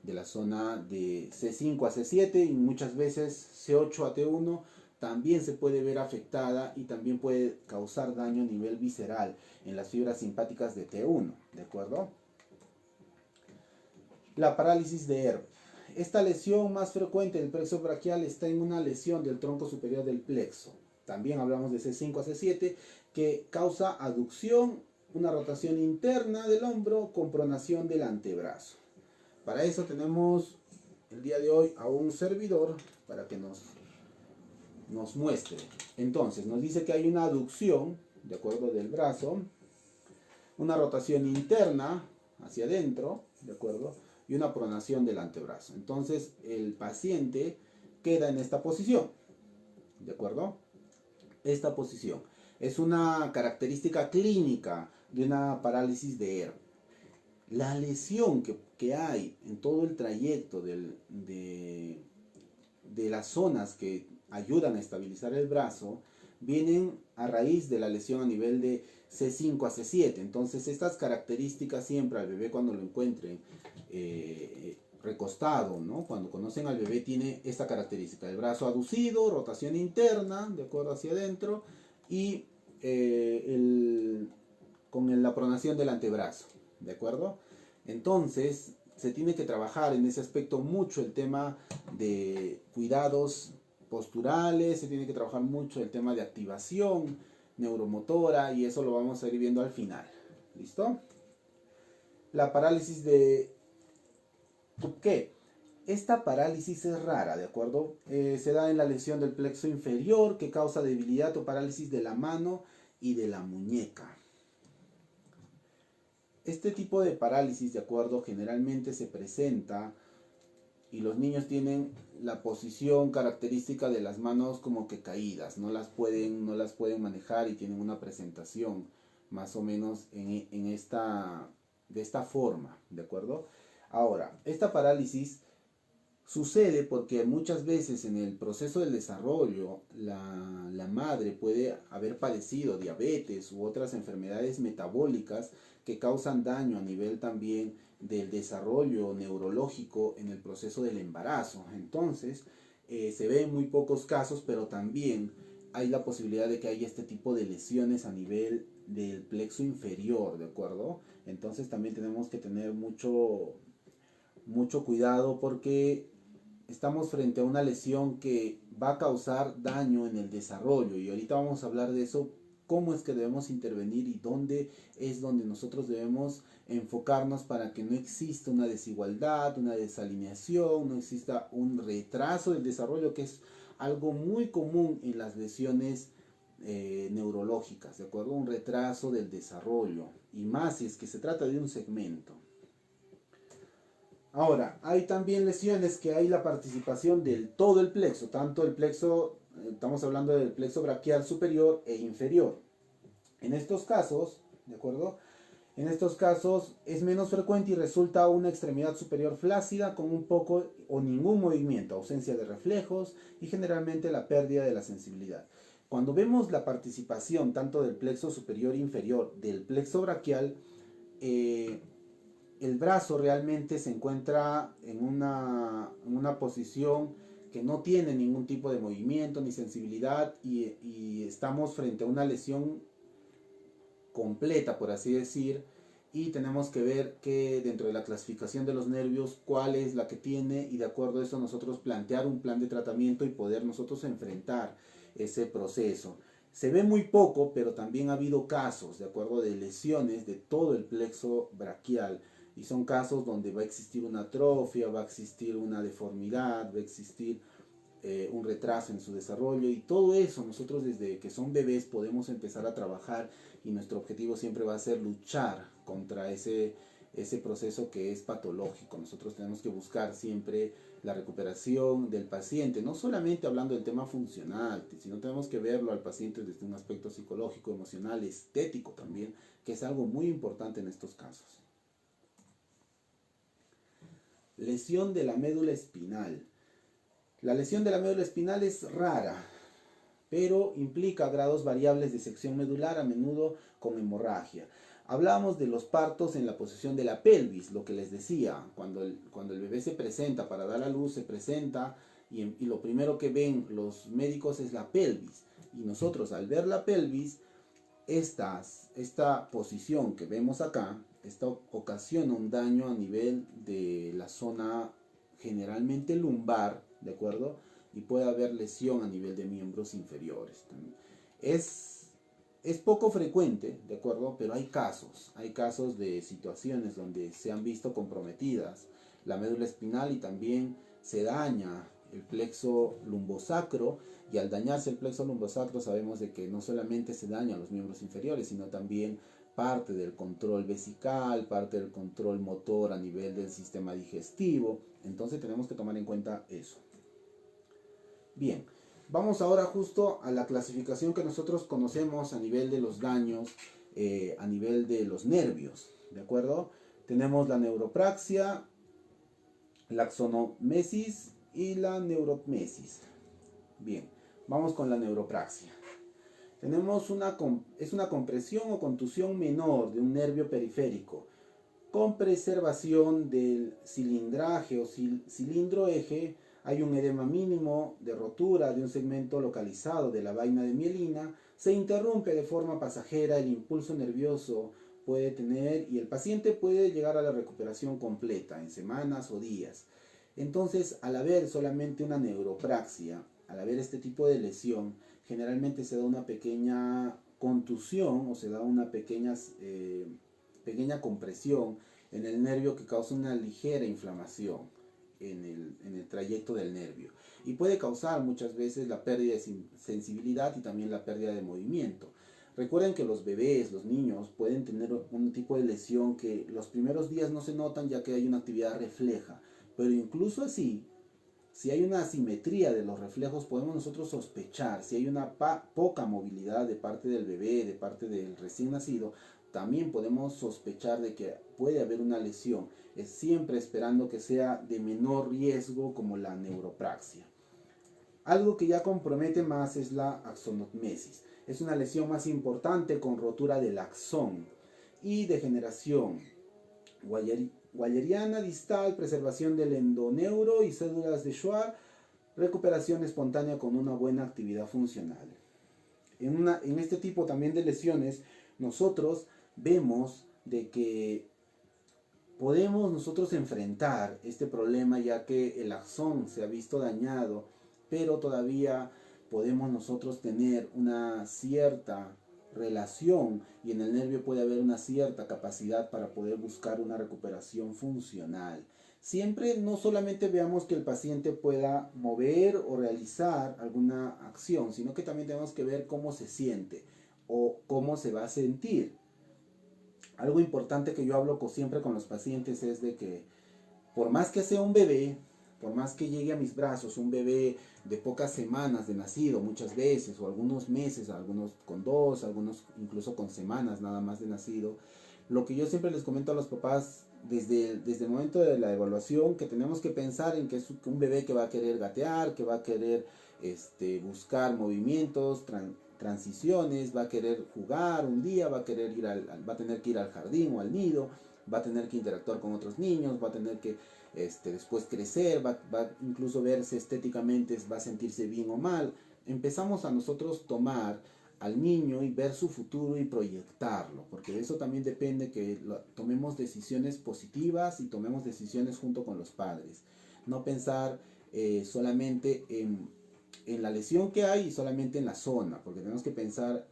de la zona de C5 a C7 y muchas veces C8 a T1 también se puede ver afectada y también puede causar daño a nivel visceral en las fibras simpáticas de T1, ¿de acuerdo? La parálisis de Ehrlich. Esta lesión más frecuente del plexo braquial está en una lesión del tronco superior del plexo. También hablamos de C5 a C7 que causa aducción, una rotación interna del hombro con pronación del antebrazo. Para eso tenemos el día de hoy a un servidor para que nos muestre. Entonces nos dice que hay una aducción, de acuerdo, del brazo, una rotación interna hacia adentro, de acuerdo, y una pronación del antebrazo. Entonces el paciente queda en esta posición, de acuerdo. Esta posición es una característica clínica de una parálisis de Ehrlich. La lesión que hay en todo el trayecto de las zonas que ayudan a estabilizar el brazo vienen a raíz de la lesión a nivel de C5 a C7. Entonces estas características siempre al bebé cuando lo encuentren recostado, ¿no? Cuando conocen al bebé tiene esta característica, el brazo aducido, rotación interna, de acuerdo hacia adentro, y con la pronación del antebrazo, ¿de acuerdo? Entonces se tiene que trabajar en ese aspecto mucho el tema de cuidados posturales, se tiene que trabajar mucho el tema de activación neuromotora y eso lo vamos a ir viendo al final. ¿Listo? La parálisis de Tuquet. Esta parálisis es rara, ¿de acuerdo? Se da en la lesión del plexo inferior que causa debilidad o parálisis de la mano y de la muñeca. Este tipo de parálisis, de acuerdo, generalmente se presenta y los niños tienen la posición característica de las manos como que caídas, no las pueden manejar y tienen una presentación más o menos de esta forma, ¿de acuerdo? Ahora, esta parálisis sucede porque muchas veces en el proceso del desarrollo la madre puede haber padecido diabetes u otras enfermedades metabólicas que causan daño a nivel también del desarrollo neurológico en el proceso del embarazo. Entonces, se ve en muy pocos casos, pero también hay la posibilidad de que haya este tipo de lesiones a nivel del plexo inferior, ¿de acuerdo? Entonces también tenemos que tener mucho cuidado porque estamos frente a una lesión que va a causar daño en el desarrollo y ahorita vamos a hablar de eso cómo es que debemos intervenir y dónde es donde nosotros debemos enfocarnos para que no exista una desigualdad, una desalineación, no exista un retraso del desarrollo, que es algo muy común en las lesiones neurológicas, ¿de acuerdo? Un retraso del desarrollo, y más si es que se trata de un segmento. Ahora, hay también lesiones que hay la participación del todo el plexo, tanto el plexo, estamos hablando del plexo braquial superior e inferior. En estos casos, ¿de acuerdo? En estos casos es menos frecuente y resulta una extremidad superior flácida con un poco o ningún movimiento, ausencia de reflejos y generalmente la pérdida de la sensibilidad. Cuando vemos la participación tanto del plexo superior e inferior del plexo braquial, el brazo realmente se encuentra en una posición que no tiene ningún tipo de movimiento ni sensibilidad, y estamos frente a una lesión completa, por así decir, y tenemos que ver que dentro de la clasificación de los nervios cuál es la que tiene, y de acuerdo a eso nosotros plantear un plan de tratamiento y poder nosotros enfrentar ese proceso. Se ve muy poco, pero también ha habido casos, de acuerdo, de lesiones de todo el plexo braquial, y son casos donde va a existir una atrofia, va a existir una deformidad, va a existir un retraso en su desarrollo, y todo eso nosotros desde que son bebés podemos empezar a trabajar, y nuestro objetivo siempre va a ser luchar contra ese proceso que es patológico. Nosotros tenemos que buscar siempre la recuperación del paciente, no solamente hablando del tema funcional, sino tenemos que verlo al paciente desde un aspecto psicológico, emocional, estético también, que es algo muy importante en estos casos. Lesión de la médula espinal. La lesión de la médula espinal es rara, pero implica grados variables de sección medular, a menudo con hemorragia. Hablamos de los partos en la posición de la pelvis, lo que les decía, cuando el bebé se presenta para dar a luz, se presenta y lo primero que ven los médicos es la pelvis. Y nosotros al ver la pelvis, esta posición que vemos acá, esta ocasiona un daño a nivel de la zona generalmente lumbar, ¿de acuerdo? Y puede haber lesión a nivel de miembros inferiores. Es poco frecuente, ¿de acuerdo? Pero hay casos de situaciones donde se han visto comprometidas la médula espinal y también se daña el plexo lumbosacro, y al dañarse el plexo lumbosacro sabemos de que no solamente se dañan los miembros inferiores, sino también parte del control vesical, parte del control motor a nivel del sistema digestivo. Entonces tenemos que tomar en cuenta eso. Bien, vamos ahora justo a la clasificación que nosotros conocemos a nivel de los daños, a nivel de los nervios, ¿de acuerdo? Tenemos la neuropraxia, la axonomesis y la neurotmesis. Bien, vamos con la neuropraxia. Tenemos es una compresión o contusión menor de un nervio periférico con preservación del cilindraje o cilindro-eje. Hay un edema mínimo de rotura de un segmento localizado de la vaina de mielina. Se interrumpe de forma pasajera el impulso nervioso puede tener, y el paciente puede llegar a la recuperación completa en semanas o días. Entonces, al haber solamente una neuropraxia, al haber este tipo de lesión, generalmente se da una pequeña contusión o se da una pequeña compresión en el nervio que causa una ligera inflamación en el trayecto del nervio, y puede causar muchas veces la pérdida de sensibilidad y también la pérdida de movimiento. Recuerden que los bebés, los niños, pueden tener un tipo de lesión que los primeros días no se notan, ya que hay una actividad refleja, pero incluso así, si hay una asimetría de los reflejos, podemos nosotros sospechar. Si hay una poca movilidad de parte del bebé, de parte del recién nacido, también podemos sospechar de que puede haber una lesión. Es siempre esperando que sea de menor riesgo, como la neuropraxia. Algo que ya compromete más es la axonotmesis. Es una lesión más importante con rotura del axón y degeneración guayeriana distal, preservación del endoneuro y células de Schwartz, recuperación espontánea con una buena actividad funcional. En este tipo también de lesiones, nosotros vemos de que podemos nosotros enfrentar este problema, ya que el axón se ha visto dañado, pero todavía podemos nosotros tener una cierta relación y en el nervio puede haber una cierta capacidad para poder buscar una recuperación funcional. Siempre no solamente veamos que el paciente pueda mover o realizar alguna acción, sino que también tenemos que ver cómo se siente o cómo se va a sentir. Algo importante que yo hablo siempre con los pacientes es de que por más que sea un bebé, por más que llegue a mis brazos un bebé de pocas semanas de nacido muchas veces, o algunos meses, algunos con 2, algunos incluso con semanas nada más de nacido, lo que yo siempre les comento a los papás desde el momento de la evaluación, que tenemos que pensar en que es un bebé que va a querer gatear, que va a querer buscar movimientos, transiciones, va a querer jugar un día, va a tener que ir al jardín o al nido, va a tener que interactuar con otros niños, va a tener que después crecer, va incluso verse estéticamente, va a sentirse bien o mal. Empezamos a nosotros tomar al niño y ver su futuro y proyectarlo, porque de eso también depende que tomemos decisiones positivas y tomemos decisiones junto con los padres. No pensar solamente en la lesión que hay y solamente en la zona, porque tenemos que pensar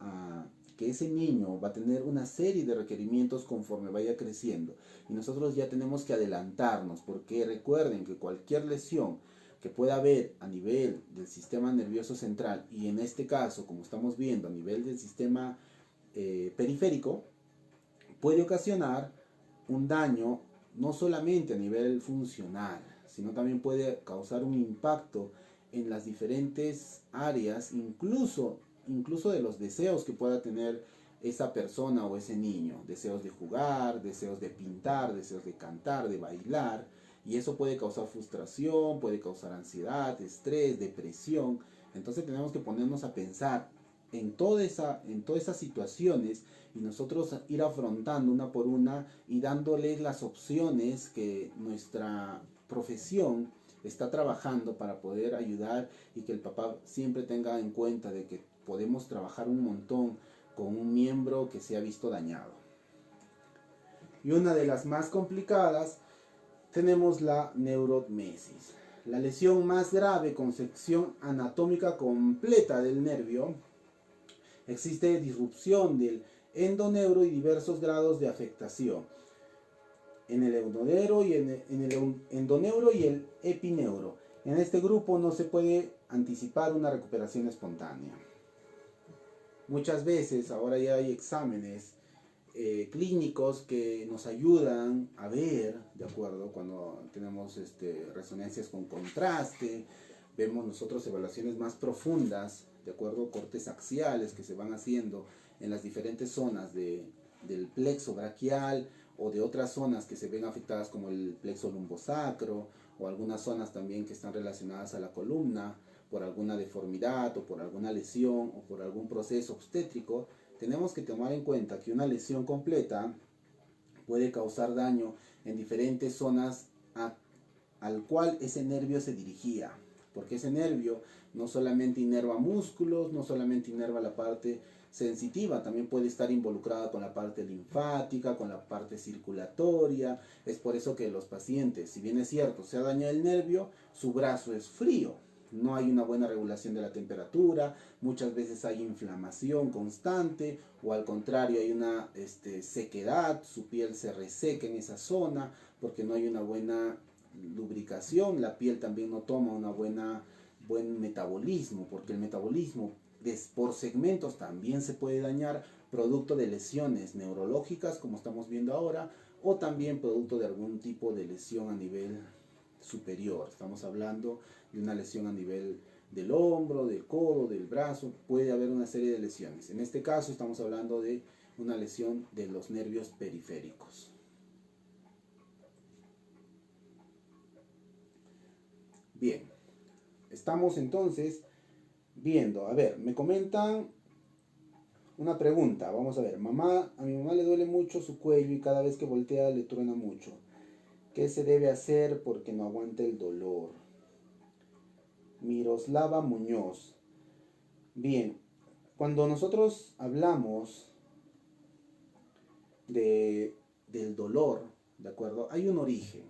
que ese niño va a tener una serie de requerimientos conforme vaya creciendo y nosotros ya tenemos que adelantarnos, porque recuerden que cualquier lesión que pueda haber a nivel del sistema nervioso central y en este caso, como estamos viendo, a nivel del sistema periférico, puede ocasionar un daño no solamente a nivel funcional, sino también puede causar un impacto en las diferentes áreas, incluso de los deseos que pueda tener esa persona o ese niño, deseos de jugar, deseos de pintar, deseos de cantar, de bailar, y eso puede causar frustración, puede causar ansiedad, estrés, depresión. Entonces tenemos que ponernos a pensar en todas esas situaciones y nosotros ir afrontando una por una y dándoles las opciones que nuestra profesión está trabajando para poder ayudar y que el papá siempre tenga en cuenta de que podemos trabajar un montón con un miembro que se ha visto dañado. Y una de las más complicadas tenemos la neurotmesis, la lesión más grave con sección anatómica completa del nervio. Existe disrupción del endoneuro y diversos grados de afectación en el endoneuro y el epineuro. En este grupo no se puede anticipar una recuperación espontánea. Muchas veces ahora ya hay exámenes clínicos que nos ayudan a ver, de acuerdo, cuando tenemos resonancias con contraste, vemos nosotros evaluaciones más profundas, de acuerdo, cortes axiales que se van haciendo en las diferentes zonas del plexo braquial o de otras zonas que se ven afectadas como el plexo lumbosacro o algunas zonas también que están relacionadas a la columna por alguna deformidad o por alguna lesión o por algún proceso obstétrico. Tenemos que tomar en cuenta que una lesión completa puede causar daño en diferentes zonas al cual ese nervio se dirigía, porque ese nervio no solamente inerva músculos, no solamente inerva la parte sensitiva, también puede estar involucrada con la parte linfática, con la parte circulatoria. Es por eso que los pacientes, si bien es cierto, se ha dañado el nervio, su brazo es frío, no hay una buena regulación de la temperatura, muchas veces hay inflamación constante o al contrario hay una sequedad, su piel se reseca en esa zona porque no hay una buena lubricación, la piel también no toma buen metabolismo, porque el metabolismo por segmentos también se puede dañar producto de lesiones neurológicas como estamos viendo ahora o también producto de algún tipo de lesión a nivel superior. Estamos hablando de una lesión a nivel del hombro, del codo, del brazo, puede haber una serie de lesiones. En este caso estamos hablando de una lesión de los nervios periféricos. Bien, estamos entonces viendo, a ver, me comentan una pregunta, vamos a ver, a mi mamá le duele mucho su cuello y cada vez que voltea le truena mucho. ¿Qué se debe hacer porque no aguanta el dolor? Miroslava Muñoz. Bien, cuando nosotros hablamos del dolor, ¿de acuerdo? Hay un origen.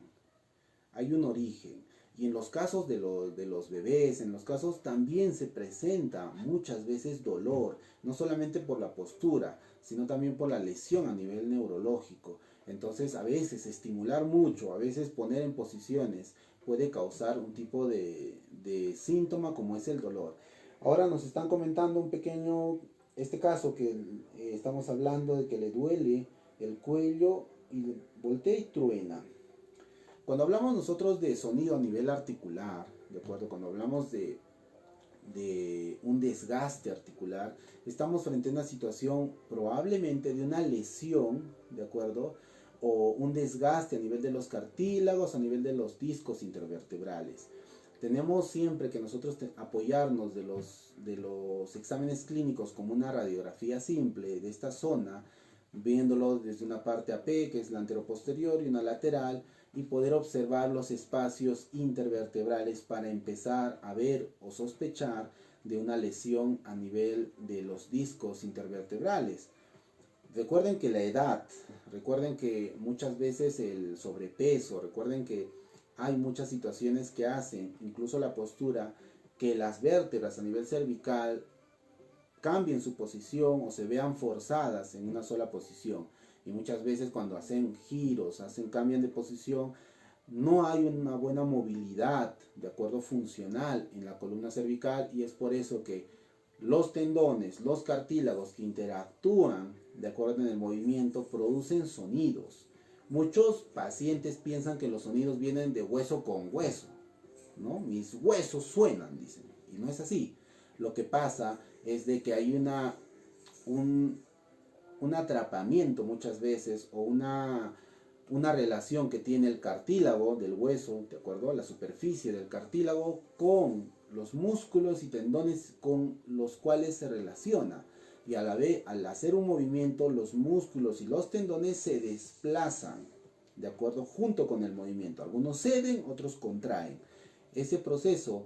Y en los casos de los bebés, en los casos también se presenta muchas veces dolor, no solamente por la postura, sino también por la lesión a nivel neurológico. Entonces a veces estimular mucho, a veces poner en posiciones puede causar un tipo de síntoma como es el dolor. Ahora nos están comentando un pequeño, este caso que estamos hablando de que le duele el cuello y voltea y truena. Cuando hablamos nosotros de sonido a nivel articular, ¿de acuerdo? Cuando hablamos de un desgaste articular, estamos frente a una situación probablemente de una lesión, ¿de acuerdo? O un desgaste a nivel de los cartílagos, a nivel de los discos intervertebrales. Tenemos siempre que nosotros apoyarnos de los exámenes clínicos como una radiografía simple de esta zona, viéndolo desde una parte AP, que es la anteroposterior, y una lateral, y poder observar los espacios intervertebrales para empezar a ver o sospechar de una lesión a nivel de los discos intervertebrales. Recuerden que la edad, recuerden que muchas veces el sobrepeso, recuerden que hay muchas situaciones que hacen, incluso la postura, que las vértebras a nivel cervical cambien su posición o se vean forzadas en una sola posición. Y muchas veces cuando hacen giros, cambian de posición, no hay una buena movilidad, de acuerdo, funcional en la columna cervical, y es por eso que los tendones, los cartílagos que interactúan de acuerdo en el movimiento producen sonidos. Muchos pacientes piensan que los sonidos vienen de hueso con hueso, ¿no? Mis huesos suenan, dicen, y no es así. Lo que pasa es de que hay un atrapamiento muchas veces o una relación que tiene el cartílago del hueso, ¿de acuerdo? La superficie del cartílago con los músculos y tendones con los cuales se relaciona. Y a la vez, al hacer un movimiento, los músculos y los tendones se desplazan, ¿de acuerdo? Junto con el movimiento. Algunos ceden, otros contraen. Ese proceso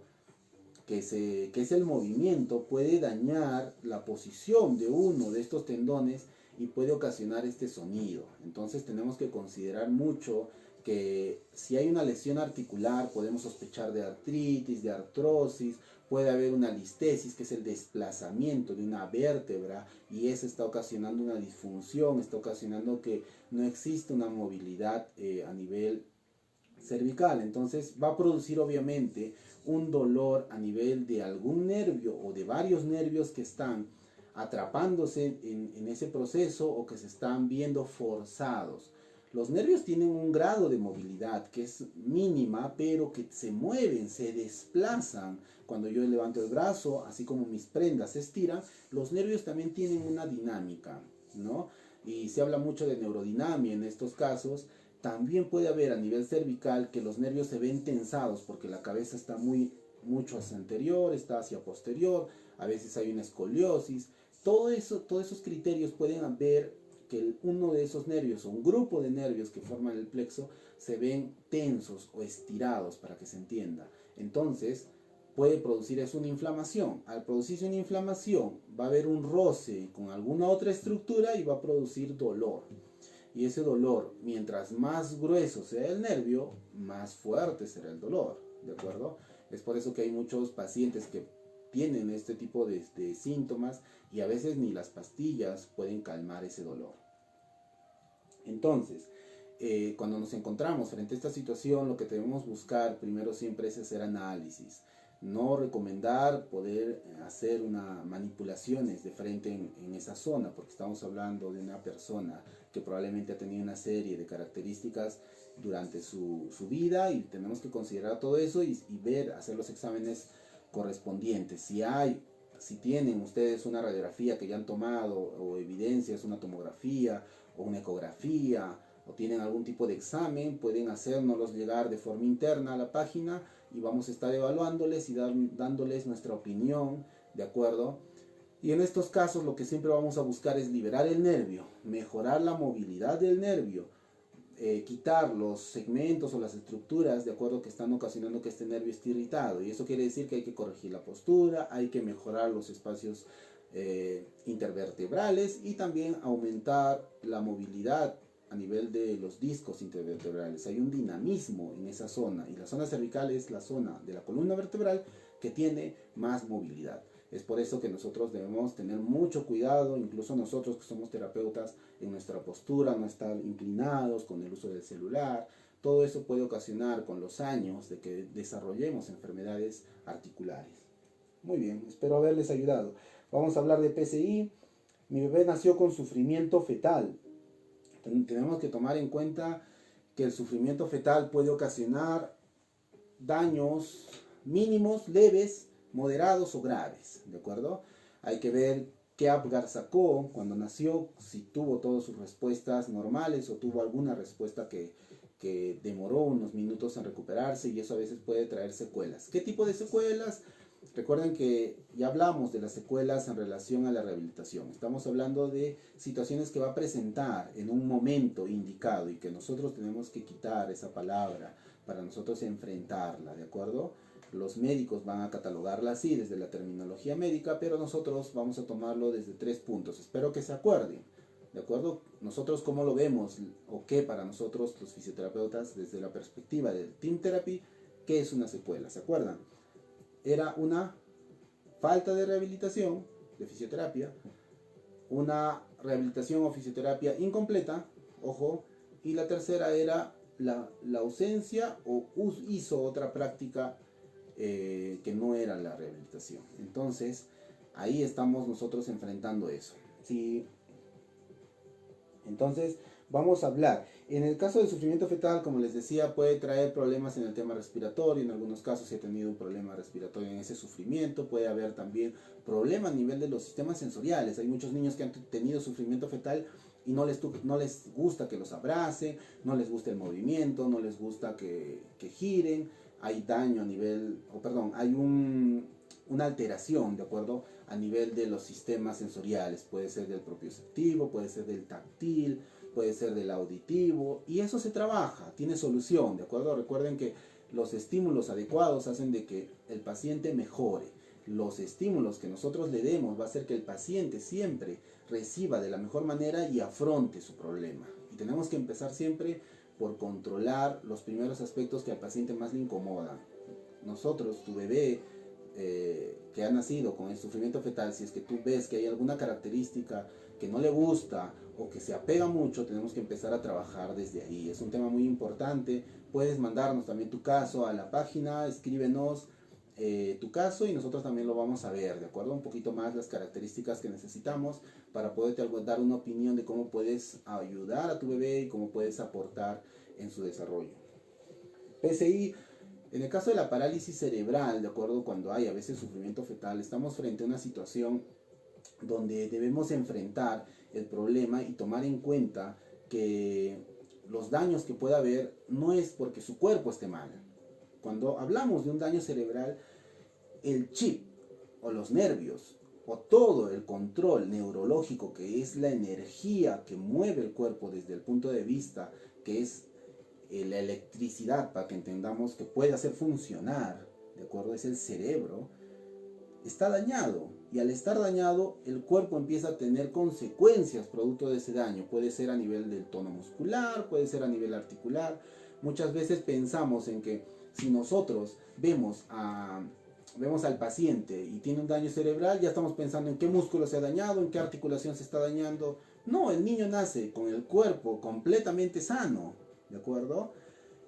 que es el movimiento puede dañar la posición de uno de estos tendones y puede ocasionar este sonido. Entonces tenemos que considerar mucho que si hay una lesión articular podemos sospechar de artritis, de artrosis, puede haber una listesis, que es el desplazamiento de una vértebra, y eso está ocasionando una disfunción, está ocasionando que no existe una movilidad a nivel cervical. Entonces va a producir obviamente un dolor a nivel de algún nervio o de varios nervios que están atrapándose en ese proceso o que se están viendo forzados. Los nervios tienen un grado de movilidad que es mínima, pero que se mueven, se desplazan. Cuando yo levanto el brazo, así como mis prendas se estiran, los nervios también tienen una dinámica, ¿no? Y se habla mucho de neurodinamia en estos casos. También puede haber a nivel cervical que los nervios se ven tensados porque la cabeza está mucho hacia anterior, está hacia posterior, a veces hay una escoliosis. Todos esos criterios pueden ver que uno de esos nervios o un grupo de nervios que forman el plexo se ven tensos o estirados, para que se entienda. Entonces puede producir eso una inflamación. Al producirse una inflamación va a haber un roce con alguna otra estructura y va a producir dolor. Y ese dolor, mientras más grueso sea el nervio, más fuerte será el dolor, ¿de acuerdo? Es por eso que hay muchos pacientes que tienen este tipo de síntomas y a veces ni las pastillas pueden calmar ese dolor. Entonces, cuando nos encontramos frente a esta situación, lo que debemos buscar primero siempre es hacer análisis. No recomendar poder hacer manipulaciones de frente en esa zona, porque estamos hablando de una persona que probablemente ha tenido una serie de características durante su vida, y tenemos que considerar todo eso y ver, hacer los exámenes correspondientes. Si tienen ustedes una radiografía que ya han tomado o evidencias, una tomografía o una ecografía, o tienen algún tipo de examen, pueden hacérnoslos llegar de forma interna a la página y vamos a estar evaluándoles y dándoles nuestra opinión, ¿de acuerdo? Y en estos casos lo que siempre vamos a buscar es liberar el nervio, mejorar la movilidad del nervio, quitar los segmentos o las estructuras, de acuerdo, que están ocasionando que este nervio esté irritado. Y eso quiere decir que hay que corregir la postura, hay que mejorar los espacios intervertebrales y también aumentar la movilidad a a nivel de los discos intervertebrales. Hay un dinamismo en esa zona y la zona cervical es la zona de la columna vertebral que tiene más movilidad. Es por eso que nosotros debemos tener mucho cuidado, incluso nosotros que somos terapeutas, en nuestra postura, no estar inclinados con el uso del celular. Todo eso puede ocasionar con los años de que desarrollemos enfermedades articulares. Muy bien, espero haberles ayudado. Vamos a hablar de PCI. Mi bebé nació con sufrimiento fetal. Tenemos que tomar en cuenta que el sufrimiento fetal puede ocasionar daños mínimos, leves, moderados o graves, ¿de acuerdo? Hay que ver qué Apgar sacó cuando nació, si tuvo todas sus respuestas normales o tuvo alguna respuesta que demoró unos minutos en recuperarse, y eso a veces puede traer secuelas. ¿Qué tipo de secuelas? Recuerden que ya hablamos de las secuelas en relación a la rehabilitación. Estamos hablando de situaciones que va a presentar en un momento indicado y que nosotros tenemos que quitar esa palabra para nosotros enfrentarla, ¿de acuerdo? Los médicos van a catalogarla así desde la terminología médica, pero nosotros vamos a tomarlo desde 3 puntos. Espero que se acuerden, ¿de acuerdo? Nosotros cómo lo vemos, o qué para nosotros los fisioterapeutas desde la perspectiva del Team Therapy, ¿qué es una secuela? ¿Se acuerdan? Era una falta de rehabilitación, de fisioterapia, una rehabilitación o fisioterapia incompleta, ojo, y la tercera era la ausencia o hizo otra práctica que no era la rehabilitación. Entonces, ahí estamos nosotros enfrentando eso. ¿Sí? Entonces, vamos a hablar. En el caso del sufrimiento fetal, como les decía, puede traer problemas en el tema respiratorio. En algunos casos, si he tenido un problema respiratorio en ese sufrimiento, puede haber también problemas a nivel de los sistemas sensoriales. Hay muchos niños que han tenido sufrimiento fetal y no les gusta que los abracen, no les gusta el movimiento, no les gusta que giren. Hay daño a nivel, hay una alteración, ¿de acuerdo? A nivel de los sistemas sensoriales. Puede ser del propioceptivo, puede ser del táctil, puede ser del auditivo, y eso se trabaja, tiene solución, ¿de acuerdo? Recuerden que los estímulos adecuados hacen de que el paciente mejore. Los estímulos que nosotros le demos va a hacer que el paciente siempre reciba de la mejor manera y afronte su problema. Y tenemos que empezar siempre por controlar los primeros aspectos que al paciente más le incomodan. Nosotros, tu bebé que ha nacido con el sufrimiento fetal, si es que tú ves que hay alguna característica que no le gusta o que se apega mucho, tenemos que empezar a trabajar desde ahí. Es un tema muy importante. Puedes mandarnos también tu caso a la página, escríbenos tu caso y nosotros también lo vamos a ver, ¿de acuerdo? Un poquito más las características que necesitamos para poderte dar una opinión de cómo puedes ayudar a tu bebé y cómo puedes aportar en su desarrollo. PCI, en el caso de la parálisis cerebral, ¿de acuerdo? Cuando hay a veces sufrimiento fetal, estamos frente a una situación donde debemos enfrentar el problema y tomar en cuenta que los daños que pueda haber no es porque su cuerpo esté mal. Cuando hablamos de un daño cerebral, el chip o los nervios o todo el control neurológico, que es la energía que mueve el cuerpo desde el punto de vista que es la electricidad, para que entendamos que puede hacer funcionar, ¿de acuerdo? Es el cerebro, está dañado, y al estar dañado el cuerpo empieza a tener consecuencias producto de ese daño. Puede ser a nivel del tono muscular, puede ser a nivel articular. Muchas veces pensamos en que si nosotros vemos al paciente y tiene un daño cerebral, ya estamos pensando en qué músculo se ha dañado, en qué articulación se está dañando. No, el niño nace con el cuerpo completamente sano, ¿de acuerdo?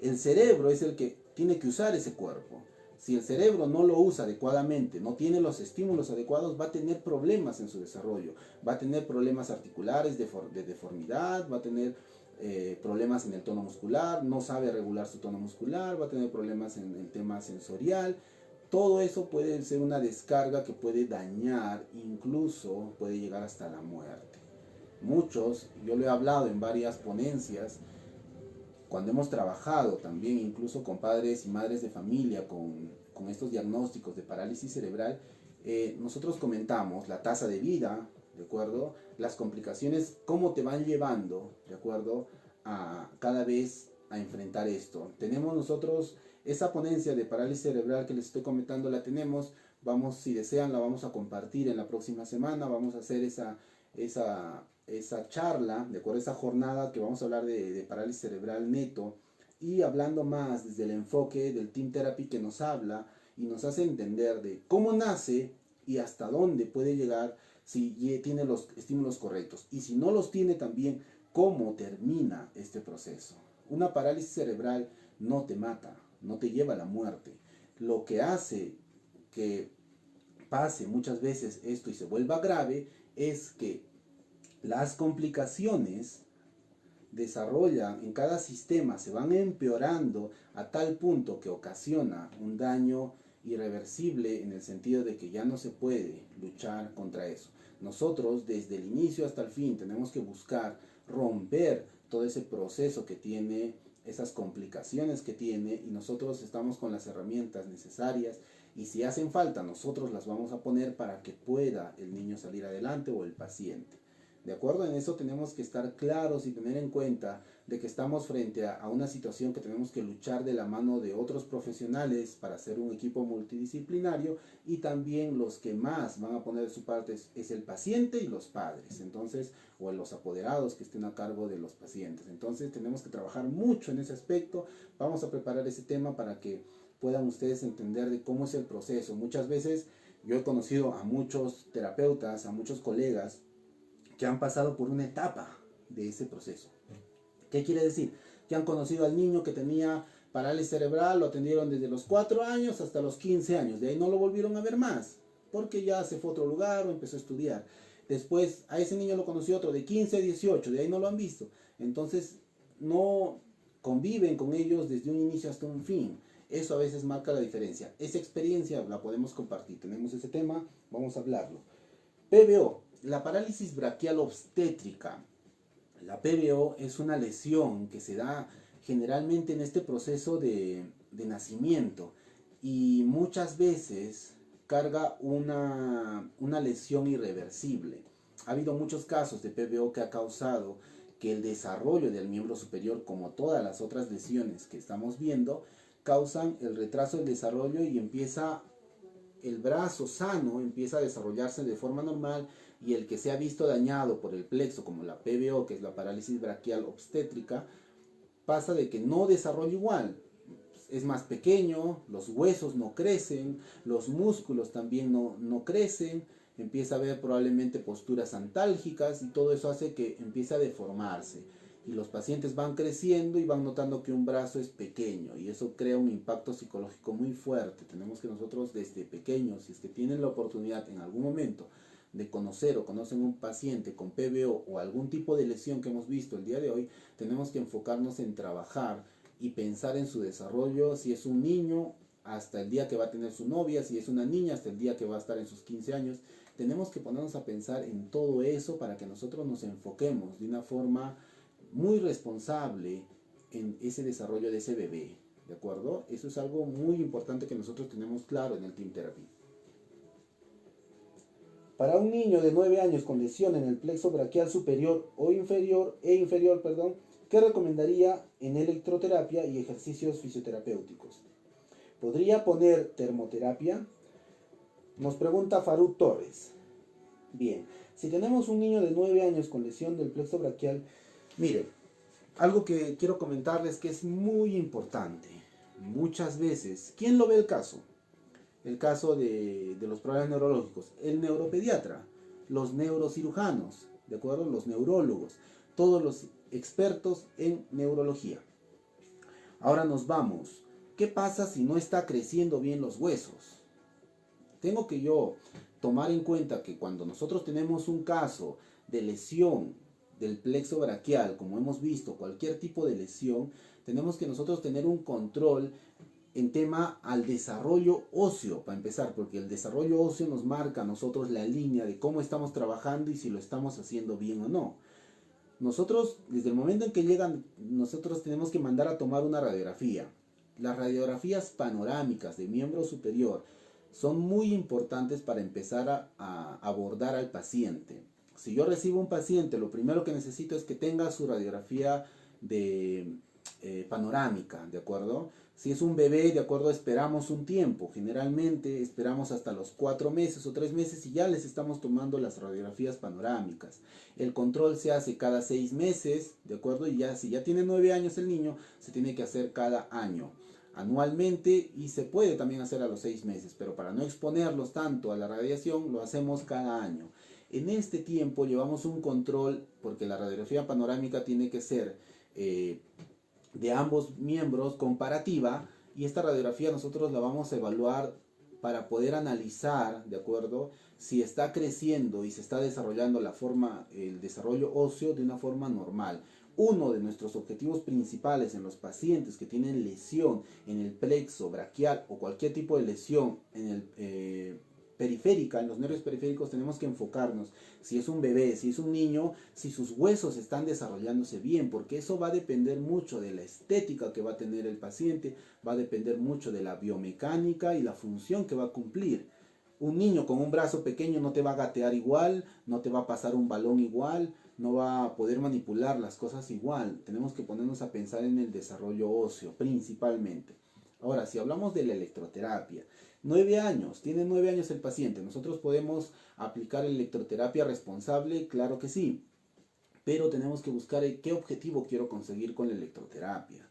El cerebro es el que tiene que usar ese cuerpo. Si el cerebro no lo usa adecuadamente, no tiene los estímulos adecuados, va a tener problemas en su desarrollo. Va a tener problemas articulares de deformidad, va a tener problemas en el tono muscular, no sabe regular su tono muscular, va a tener problemas en el tema sensorial. Todo eso puede ser una descarga que puede dañar, incluso puede llegar hasta la muerte. Muchos, yo lo he hablado en varias ponencias, cuando hemos trabajado también incluso con padres y madres de familia con estos diagnósticos de parálisis cerebral, nosotros comentamos la tasa de vida, ¿de acuerdo? Las complicaciones, cómo te van llevando, ¿de acuerdo? A cada vez a enfrentar esto. Tenemos nosotros esa ponencia de parálisis cerebral que les estoy comentando, la tenemos. Vamos, si desean, la vamos a compartir en la próxima semana. Vamos a hacer esa charla, de acuerdo, esa jornada que vamos a hablar de parálisis cerebral neto, y hablando más desde el enfoque del Team Therapy, que nos habla y nos hace entender de cómo nace y hasta dónde puede llegar si tiene los estímulos correctos, y si no los tiene también, cómo termina este proceso. Una parálisis cerebral no te mata, no te lleva a la muerte. Lo que hace que pase muchas veces esto y se vuelva grave es que las complicaciones desarrollan en cada sistema, se van empeorando a tal punto que ocasiona un daño irreversible, en el sentido de que ya no se puede luchar contra eso. Nosotros desde el inicio hasta el fin tenemos que buscar romper todo ese proceso que tiene, esas complicaciones que tiene, y nosotros estamos con las herramientas necesarias, y si hacen falta nosotros las vamos a poner para que pueda el niño salir adelante o el paciente. ¿De acuerdo? En eso tenemos que estar claros y tener en cuenta de que estamos frente a una situación que tenemos que luchar de la mano de otros profesionales para hacer un equipo multidisciplinario, y también los que más van a poner de su parte es el paciente y los padres, entonces, o los apoderados que estén a cargo de los pacientes. Entonces tenemos que trabajar mucho en ese aspecto. Vamos a preparar ese tema para que puedan ustedes entender de cómo es el proceso. Muchas veces yo he conocido a muchos terapeutas, a muchos colegas que han pasado por una etapa de ese proceso. ¿Qué quiere decir? Que han conocido al niño que tenía parálisis cerebral, lo atendieron desde los 4 años hasta los 15 años, de ahí no lo volvieron a ver más, porque ya se fue a otro lugar o empezó a estudiar. Después a ese niño lo conoció otro de 15 a 18, de ahí no lo han visto. Entonces no conviven con ellos desde un inicio hasta un fin. Eso a veces marca la diferencia. Esa experiencia la podemos compartir. Tenemos ese tema, vamos a hablarlo. PBO, la parálisis braquial obstétrica. La PBO es una lesión que se da generalmente en este proceso de nacimiento, y muchas veces carga una lesión irreversible. Ha habido muchos casos de PBO que ha causado que el desarrollo del miembro superior, como todas las otras lesiones que estamos viendo, causan el retraso del desarrollo, y empieza el brazo sano, empieza a desarrollarse de forma normal, y el que se ha visto dañado por el plexo, como la PBO, que es la parálisis braquial obstétrica, pasa de que no desarrolla igual. Es más pequeño, los huesos no crecen, los músculos también no crecen, empieza a haber probablemente posturas antálgicas, y todo eso hace que empiece a deformarse. Y los pacientes van creciendo y van notando que un brazo es pequeño, y eso crea un impacto psicológico muy fuerte. Tenemos que nosotros desde pequeños, si es que tienen la oportunidad en algún momento de conocer o conocen un paciente con PBO o algún tipo de lesión que hemos visto el día de hoy, tenemos que enfocarnos en trabajar y pensar en su desarrollo. Si es un niño, hasta el día que va a tener su novia; si es una niña, hasta el día que va a estar en sus 15 años. Tenemos que ponernos a pensar en todo eso para que nosotros nos enfoquemos de una forma muy responsable en ese desarrollo de ese bebé. ¿De acuerdo? Eso es algo muy importante que nosotros tenemos claro en el Team Therapy. Para un niño de 9 años con lesión en el plexo braquial superior o inferior, ¿qué recomendaría en electroterapia y ejercicios fisioterapéuticos? ¿Podría poner termoterapia? Nos pregunta Faruk Torres. Bien, si tenemos un niño de 9 años con lesión del plexo braquial, miren, algo que quiero comentarles que es muy importante. Muchas veces, ¿quién lo ve el caso? El caso de los problemas neurológicos, el neuropediatra, los neurocirujanos, ¿de acuerdo? Los neurólogos, todos los expertos en neurología. Ahora nos vamos. ¿Qué pasa si no está creciendo bien los huesos? Tengo que yo tomar en cuenta que cuando nosotros tenemos un caso de lesión del plexo braquial, como hemos visto, cualquier tipo de lesión, tenemos que nosotros tener un control en tema al desarrollo óseo, para empezar, porque el desarrollo óseo nos marca a nosotros la línea de cómo estamos trabajando y si lo estamos haciendo bien o no. Nosotros, desde el momento en que llegan, nosotros tenemos que mandar a tomar una radiografía. Las radiografías panorámicas de miembro superior son muy importantes para empezar a abordar al paciente. Si yo recibo un paciente, lo primero que necesito es que tenga su radiografía de panorámica, ¿de acuerdo? Si es un bebé, de acuerdo, esperamos un tiempo. Generalmente esperamos hasta los 4 meses o 3 meses y ya les estamos tomando las radiografías panorámicas. El control se hace cada 6 meses, de acuerdo, y ya si ya tiene 9 años el niño, se tiene que hacer cada año, anualmente, y se puede también hacer a los 6 meses, pero para no exponerlos tanto a la radiación, lo hacemos cada año. En este tiempo llevamos un control, porque la radiografía panorámica tiene que ser de ambos miembros comparativa, y esta radiografía nosotros la vamos a evaluar para poder analizar, de acuerdo, si está creciendo y se está desarrollando el desarrollo óseo de una forma normal. Uno de nuestros objetivos principales en los pacientes que tienen lesión en el plexo braquial o cualquier tipo de lesión en el periférica, en los nervios periféricos, tenemos que enfocarnos si es un bebé, si es un niño, si sus huesos están desarrollándose bien, porque eso va a depender mucho de la estética que va a tener el paciente, va a depender mucho de la biomecánica y la función que va a cumplir. Un niño con un brazo pequeño no te va a gatear igual, no te va a pasar un balón igual, no va a poder manipular las cosas igual. Tenemos que ponernos a pensar en el desarrollo óseo principalmente. Ahora, si hablamos de la electroterapia, 9 años, tiene 9 años el paciente, nosotros podemos aplicar electroterapia responsable, claro que sí, pero tenemos que buscar qué objetivo quiero conseguir con la electroterapia.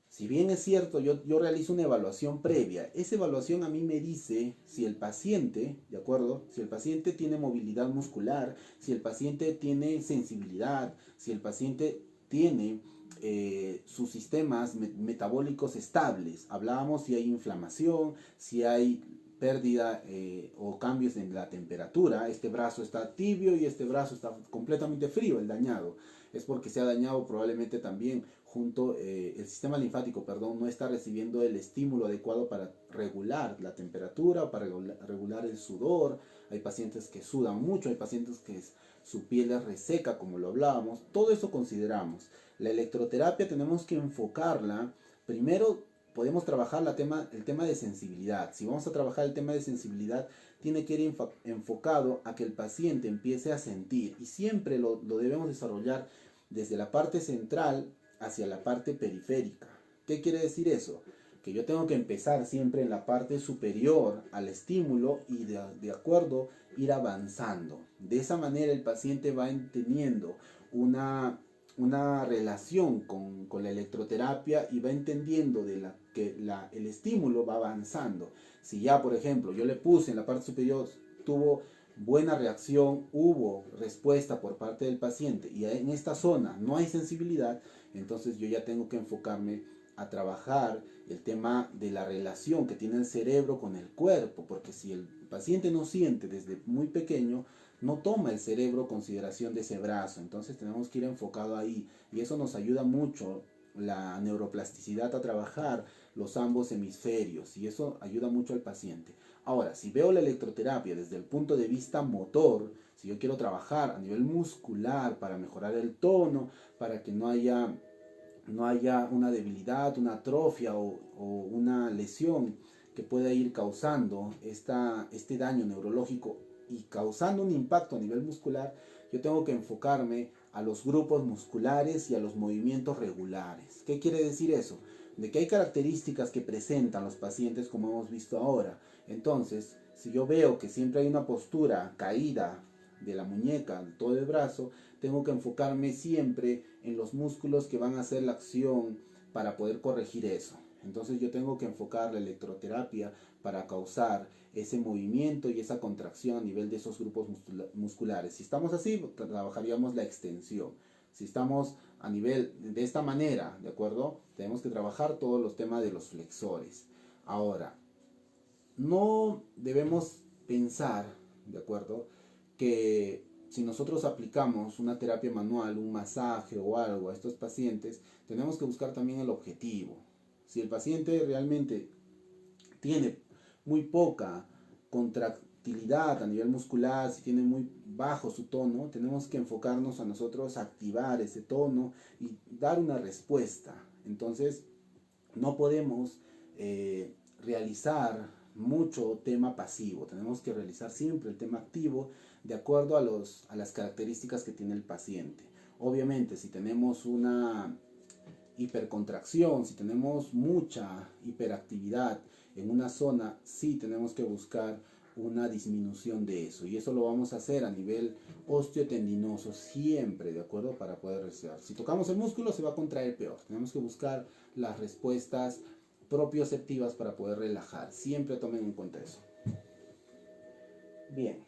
Si bien es cierto, yo realizo una evaluación previa. Esa evaluación a mí me dice si el paciente, ¿de acuerdo? Si el paciente tiene movilidad muscular, si el paciente tiene sensibilidad, si el paciente tiene sus sistemas metabólicos estables. Hablábamos si hay inflamación, si hay pérdida o cambios en la temperatura. Este brazo está tibio y este brazo está completamente frío, el dañado. Es porque se ha dañado probablemente también el sistema linfático, perdón, no está recibiendo el estímulo adecuado para regular la temperatura, para regular el sudor. Hay pacientes que sudan mucho, hay pacientes que su piel es reseca, como lo hablábamos. Todo eso consideramos. La electroterapia tenemos que enfocarla. Primero podemos trabajar el tema de sensibilidad. Si vamos a trabajar el tema de sensibilidad, tiene que ir enfocado a que el paciente empiece a sentir. Y siempre lo debemos desarrollar desde la parte central hacia la parte periférica. ¿Qué quiere decir eso? Que yo tengo que empezar siempre en la parte superior al estímulo y de acuerdo ir avanzando. De esa manera el paciente va teniendo una relación con la electroterapia y va entendiendo que el estímulo va avanzando. Si ya, por ejemplo, yo le puse en la parte superior, tuvo buena reacción, hubo respuesta por parte del paciente y en esta zona no hay sensibilidad, entonces yo ya tengo que enfocarme a trabajar el tema de la relación que tiene el cerebro con el cuerpo, porque si el paciente no siente desde muy pequeño, no toma el cerebro consideración de ese brazo, entonces tenemos que ir enfocado ahí y eso nos ayuda mucho la neuroplasticidad a trabajar los ambos hemisferios y eso ayuda mucho al paciente. Ahora, si veo la electroterapia desde el punto de vista motor, si yo quiero trabajar a nivel muscular para mejorar el tono, para que no haya una debilidad, una atrofia o una lesión que pueda ir causando este daño neurológico y causando un impacto a nivel muscular, yo tengo que enfocarme a los grupos musculares y a los movimientos regulares. ¿Qué quiere decir eso? De que hay características que presentan los pacientes como hemos visto ahora. Entonces, si yo veo que siempre hay una postura caída de la muñeca, de todo el brazo, tengo que enfocarme siempre en los músculos que van a hacer la acción para poder corregir eso. Entonces yo tengo que enfocar la electroterapia para causar ese movimiento y esa contracción a nivel de esos grupos musculares. Si estamos así, trabajaríamos la extensión. Si estamos a nivel de esta manera, ¿de acuerdo? Tenemos que trabajar todos los temas de los flexores. Ahora, no debemos pensar, ¿de acuerdo?, que si nosotros aplicamos una terapia manual, un masaje o algo a estos pacientes, tenemos que buscar también el objetivo. Si el paciente realmente tiene muy poca contractilidad a nivel muscular, si tiene muy bajo su tono, tenemos que enfocarnos a nosotros a activar ese tono y dar una respuesta. Entonces, no podemos realizar mucho tema pasivo, tenemos que realizar siempre el tema activo de acuerdo a las características que tiene el paciente. Obviamente, si tenemos hipercontracción, si tenemos mucha hiperactividad en una zona, sí tenemos que buscar una disminución de eso. Y eso lo vamos a hacer a nivel osteotendinoso siempre, ¿de acuerdo? Para poder respirar. Si tocamos el músculo se va a contraer peor. Tenemos que buscar las respuestas propioceptivas para poder relajar. Siempre tomen en cuenta eso. Bien.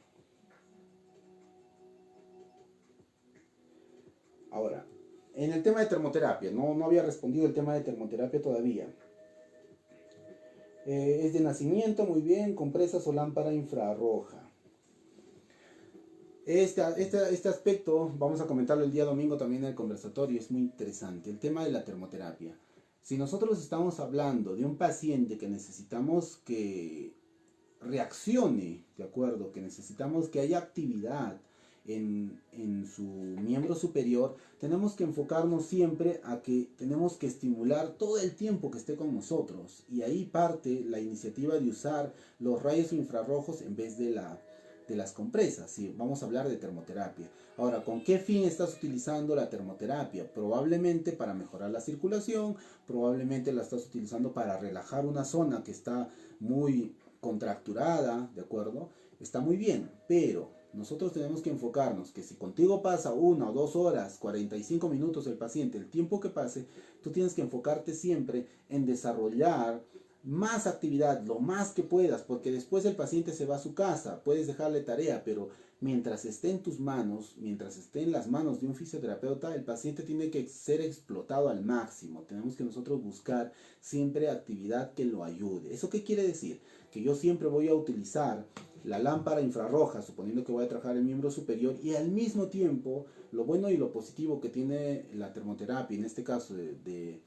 Ahora, en el tema de termoterapia, no había respondido el tema de termoterapia todavía. Es de nacimiento, muy bien, compresas o lámpara infrarroja. Este aspecto vamos a comentarlo el día domingo también en el conversatorio, es muy interesante. El tema de la termoterapia. Si nosotros estamos hablando de un paciente que necesitamos que reaccione, ¿de acuerdo? Que necesitamos que haya actividad en su miembro superior, tenemos que enfocarnos siempre a que tenemos que estimular todo el tiempo que esté con nosotros. Y ahí parte la iniciativa de usar los rayos infrarrojos en vez de las compresas. Sí, vamos a hablar de termoterapia. Ahora, ¿con qué fin estás utilizando la termoterapia? Probablemente para mejorar la circulación, probablemente la estás utilizando para relajar una zona que está muy contracturada, ¿de acuerdo? Está muy bien, pero nosotros tenemos que enfocarnos que si contigo pasa 1 o 2 horas, 45 minutos el paciente, el tiempo que pase, tú tienes que enfocarte siempre en desarrollar más actividad, lo más que puedas, porque después el paciente se va a su casa, puedes dejarle tarea, pero mientras esté en tus manos, mientras esté en las manos de un fisioterapeuta, el paciente tiene que ser explotado al máximo. Tenemos que nosotros buscar siempre actividad que lo ayude. ¿Eso qué quiere decir? Que yo siempre voy a utilizar la lámpara infrarroja, suponiendo que voy a trabajar el miembro superior, y al mismo tiempo, lo bueno y lo positivo que tiene la termoterapia, en este caso de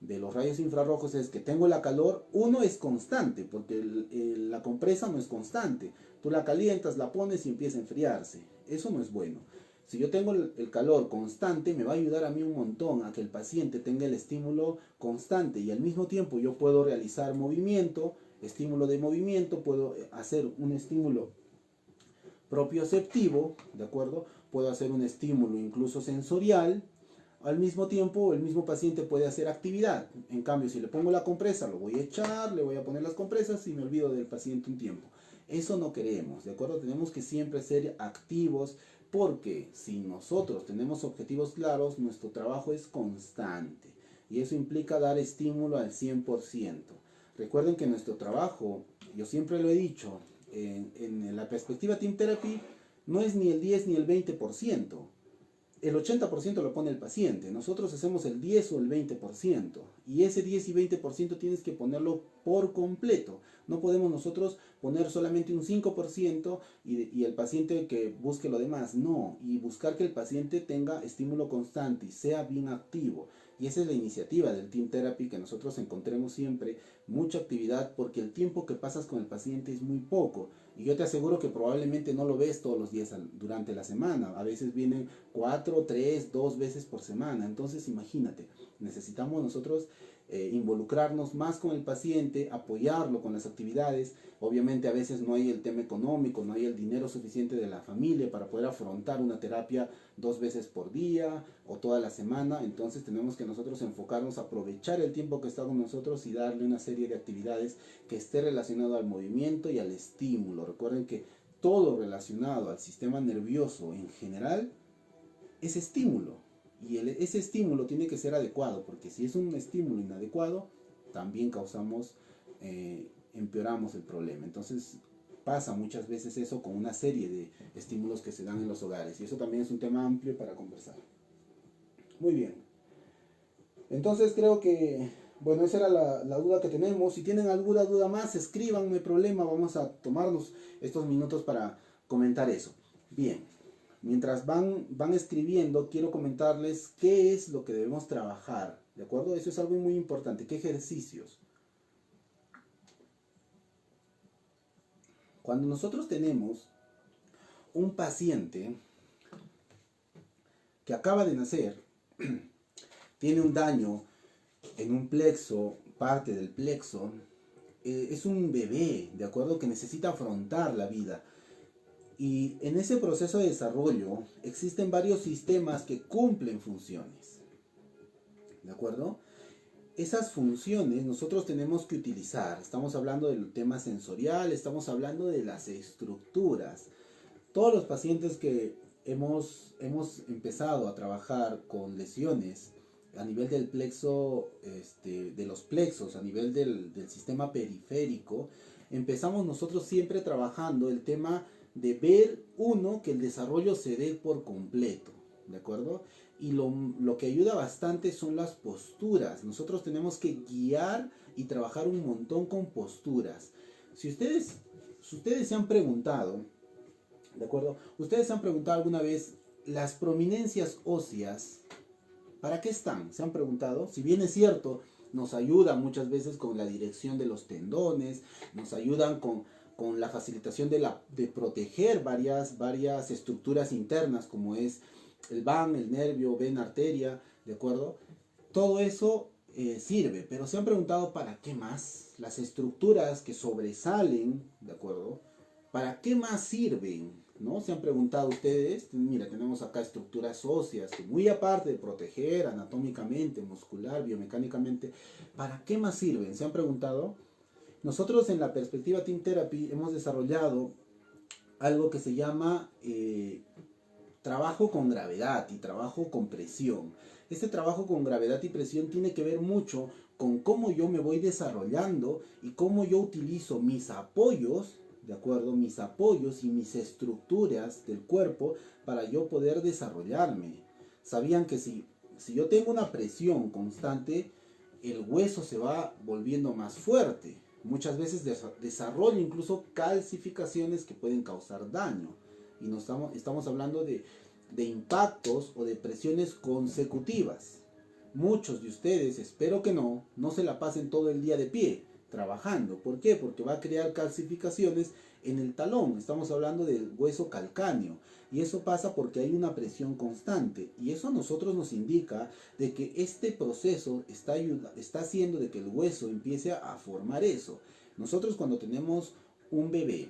los rayos infrarrojos, es que tengo la calor, uno es constante, porque la compresa no es constante. Tú la calientas, la pones y empieza a enfriarse. Eso no es bueno. Si yo tengo el calor constante, me va a ayudar a mí un montón a que el paciente tenga el estímulo constante, y al mismo tiempo yo puedo realizar movimiento, estímulo de movimiento, puedo hacer un estímulo propioceptivo, ¿de acuerdo? Puedo hacer un estímulo incluso sensorial. Al mismo tiempo, el mismo paciente puede hacer actividad. En cambio, si le pongo la compresa, lo voy a echar, le voy a poner las compresas y me olvido del paciente un tiempo. Eso no queremos, ¿de acuerdo? Tenemos que siempre ser activos, porque si nosotros tenemos objetivos claros, nuestro trabajo es constante. Y eso implica dar estímulo al 100%. Recuerden que nuestro trabajo, yo siempre lo he dicho, en la perspectiva Team Therapy, no es ni el 10 ni el 20%. El 80% lo pone el paciente. Nosotros hacemos el 10 o el 20%. Y ese 10 y 20% tienes que ponerlo por completo. No podemos nosotros poner solamente un 5% y el paciente que busque lo demás. No. Y buscar que el paciente tenga estímulo constante y sea bien activo. Y esa es la iniciativa del Team Therapy, que nosotros encontremos siempre mucha actividad, porque el tiempo que pasas con el paciente es muy poco. Y yo te aseguro que probablemente no lo ves todos los días durante la semana. A veces vienen 4, 3, 2 veces por semana. Entonces imagínate, necesitamos nosotros involucrarnos más con el paciente, apoyarlo con las actividades. Obviamente a veces no hay el tema económico, no hay el dinero suficiente de la familia para poder afrontar una terapia 2 veces por día o toda la semana. Entonces tenemos que nosotros enfocarnos, aprovechar el tiempo que está con nosotros y darle una serie de actividades que esté relacionado al movimiento y al estímulo. Recuerden que todo relacionado al sistema nervioso en general es estímulo. Y ese estímulo tiene que ser adecuado, porque si es un estímulo inadecuado, también empeoramos el problema. Entonces pasa muchas veces eso con una serie de estímulos que se dan en los hogares. Y eso también es un tema amplio para conversar. Muy bien. Entonces creo que, bueno, esa era la duda que tenemos. Si tienen alguna duda más, escriban, no hay problema. Vamos a tomarnos estos minutos para comentar eso. Bien. Mientras van escribiendo, quiero comentarles qué es lo que debemos trabajar, ¿de acuerdo? Eso es algo muy importante. ¿Qué ejercicios? Cuando nosotros tenemos un paciente que acaba de nacer, tiene un daño en un plexo, parte del plexo, es un bebé, ¿de acuerdo? Que necesita afrontar la vida. Y en ese proceso de desarrollo existen varios sistemas que cumplen funciones, ¿de acuerdo? esas funciones nosotros tenemos que utilizar. Estamos hablando del tema sensorial, estamos hablando de las estructuras. Todos los pacientes que hemos empezado a trabajar con lesiones a nivel del plexo, de los plexos, a nivel del sistema periférico, empezamos nosotros siempre trabajando el tema de ver, uno, que el desarrollo se dé por completo, ¿de acuerdo? Y lo que ayuda bastante son las posturas. Nosotros tenemos que guiar y trabajar un montón con posturas. Si ustedes se han preguntado, ¿de acuerdo? Ustedes se han preguntado alguna vez, las prominencias óseas, ¿para qué están? ¿Se han preguntado? Si bien es cierto, nos ayudan muchas veces con la dirección de los tendones, nos ayudan con la facilitación de proteger varias estructuras internas, como es el van, el nervio, vena, arteria, ¿de acuerdo? Todo eso sirve, pero se han preguntado ¿para qué más? Las estructuras que sobresalen, ¿de acuerdo? ¿Para qué más sirven? ¿No? ¿Se han preguntado ustedes? Mira, tenemos acá estructuras óseas que, muy aparte de proteger anatómicamente, muscular, biomecánicamente, ¿para qué más sirven? ¿Se han preguntado? Nosotros en la perspectiva Team Therapy hemos desarrollado algo que se llama trabajo con gravedad y trabajo con presión. Este trabajo con gravedad y presión tiene que ver mucho con cómo yo me voy desarrollando y cómo yo utilizo mis apoyos, ¿de acuerdo? Mis apoyos y mis estructuras del cuerpo para yo poder desarrollarme. ¿Sabían que si yo tengo una presión constante, el hueso se va volviendo más fuerte? Muchas veces desarrollo incluso calcificaciones que pueden causar daño. Y estamos hablando de impactos o de presiones consecutivas. Muchos de ustedes, espero que no se la pasen todo el día de pie, trabajando. ¿Por qué? Porque va a crear calcificaciones en el talón. Estamos hablando del hueso calcáneo. Y eso pasa porque hay una presión constante. Y eso a nosotros nos indica de que este proceso está haciendo de que el hueso empiece a formar eso. Nosotros cuando tenemos un bebé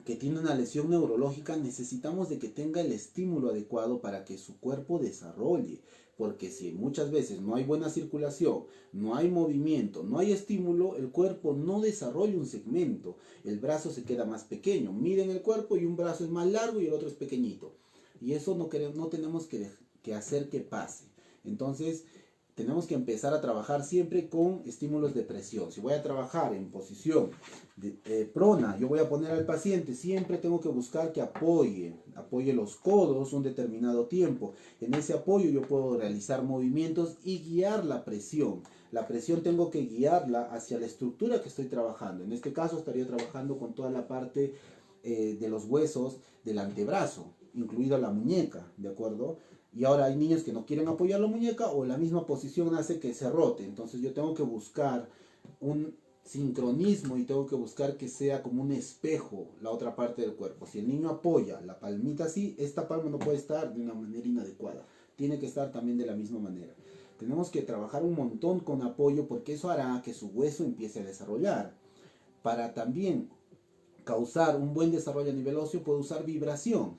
que tiene una lesión neurológica, necesitamos de que tenga el estímulo adecuado para que su cuerpo desarrolle. Porque si muchas veces no hay buena circulación, no hay movimiento, no hay estímulo, el cuerpo no desarrolla un segmento. El brazo se queda más pequeño. Miden el cuerpo y un brazo es más largo y el otro es pequeñito. Y eso no tenemos que hacer que pase. Entonces, tenemos que empezar a trabajar siempre con estímulos de presión. Si voy a trabajar en posición prona, yo voy a poner al paciente, siempre tengo que buscar que apoye los codos un determinado tiempo. En ese apoyo yo puedo realizar movimientos y guiar la presión. La presión tengo que guiarla hacia la estructura que estoy trabajando. En este caso estaría trabajando con toda la parte de los huesos del antebrazo, incluida la muñeca, ¿de acuerdo? Y ahora hay niños que no quieren apoyar la muñeca o la misma posición hace que se rote. Entonces yo tengo que buscar un sincronismo y tengo que buscar que sea como un espejo la otra parte del cuerpo. Si el niño apoya la palmita así, esta palma no puede estar de una manera inadecuada. Tiene que estar también de la misma manera. Tenemos que trabajar un montón con apoyo porque eso hará que su hueso empiece a desarrollar. Para también causar un buen desarrollo a nivel óseo puedo usar vibración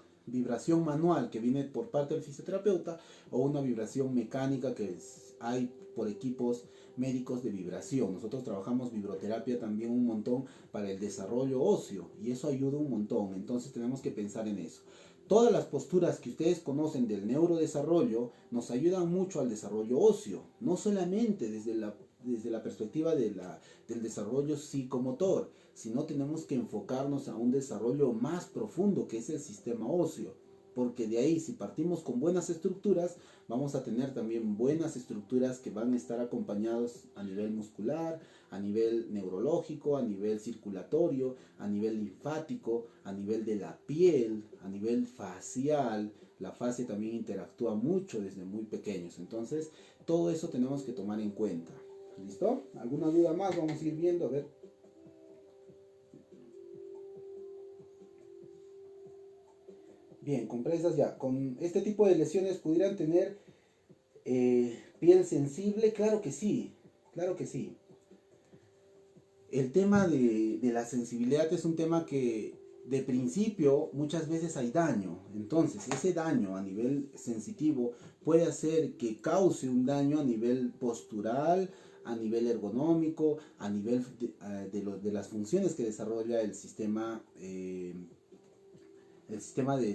manual que viene por parte del fisioterapeuta o una vibración mecánica que hay por equipos médicos de vibración. Nosotros trabajamos vibroterapia también un montón para el desarrollo óseo y eso ayuda un montón. Entonces tenemos que pensar en eso. Todas las posturas que ustedes conocen del neurodesarrollo nos ayudan mucho al desarrollo óseo, no solamente desde la perspectiva del desarrollo psicomotor, sino tenemos que enfocarnos a un desarrollo más profundo que es el sistema óseo, porque de ahí si partimos con buenas estructuras, vamos a tener también buenas estructuras que van a estar acompañados a nivel muscular, a nivel neurológico, a nivel circulatorio, a nivel linfático, a nivel de la piel, a nivel facial. La fascia también interactúa mucho desde muy pequeños, entonces todo eso tenemos que tomar en cuenta. ¿Listo? ¿Alguna duda más? Vamos a ir viendo, a ver. Bien, compresas ya. Con este tipo de lesiones pudieran tener piel sensible, claro que sí, claro que sí. El tema de la sensibilidad es un tema que de principio muchas veces hay daño. Entonces ese daño a nivel sensitivo puede hacer que cause un daño a nivel postural, a nivel ergonómico, a nivel de las funciones que desarrolla el sistema de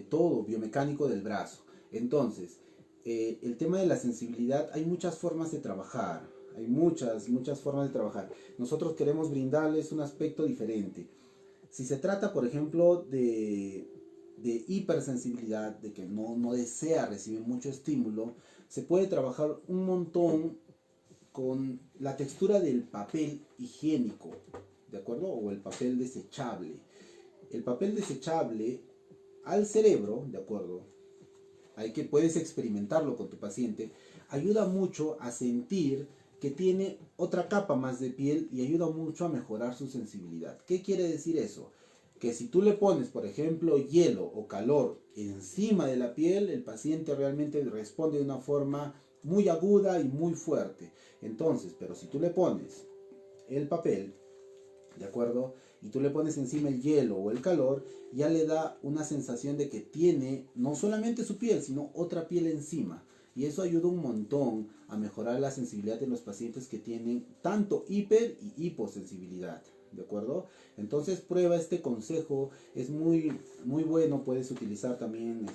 todo biomecánico del brazo. Entonces, el tema de la sensibilidad, hay muchas formas de trabajar, hay muchas formas de trabajar. Nosotros queremos brindarles un aspecto diferente. Si se trata, por ejemplo, de hipersensibilidad, de que no desea recibir mucho estímulo, se puede trabajar un montón con la textura del papel higiénico, ¿de acuerdo? O el papel desechable. El papel desechable al cerebro, ¿de acuerdo? Hay que puedes experimentarlo con tu paciente, ayuda mucho a sentir que tiene otra capa más de piel y ayuda mucho a mejorar su sensibilidad. ¿Qué quiere decir eso? Que si tú le pones, por ejemplo, hielo o calor encima de la piel, el paciente realmente responde de una forma muy aguda y muy fuerte. Entonces, pero si tú le pones el papel, ¿de acuerdo? Y tú le pones encima el hielo o el calor, ya le da una sensación de que tiene no solamente su piel, sino otra piel encima. Y eso ayuda un montón a mejorar la sensibilidad de los pacientes que tienen tanto hiper y hiposensibilidad. ¿De acuerdo? Entonces prueba este consejo, es muy bueno, puedes utilizar también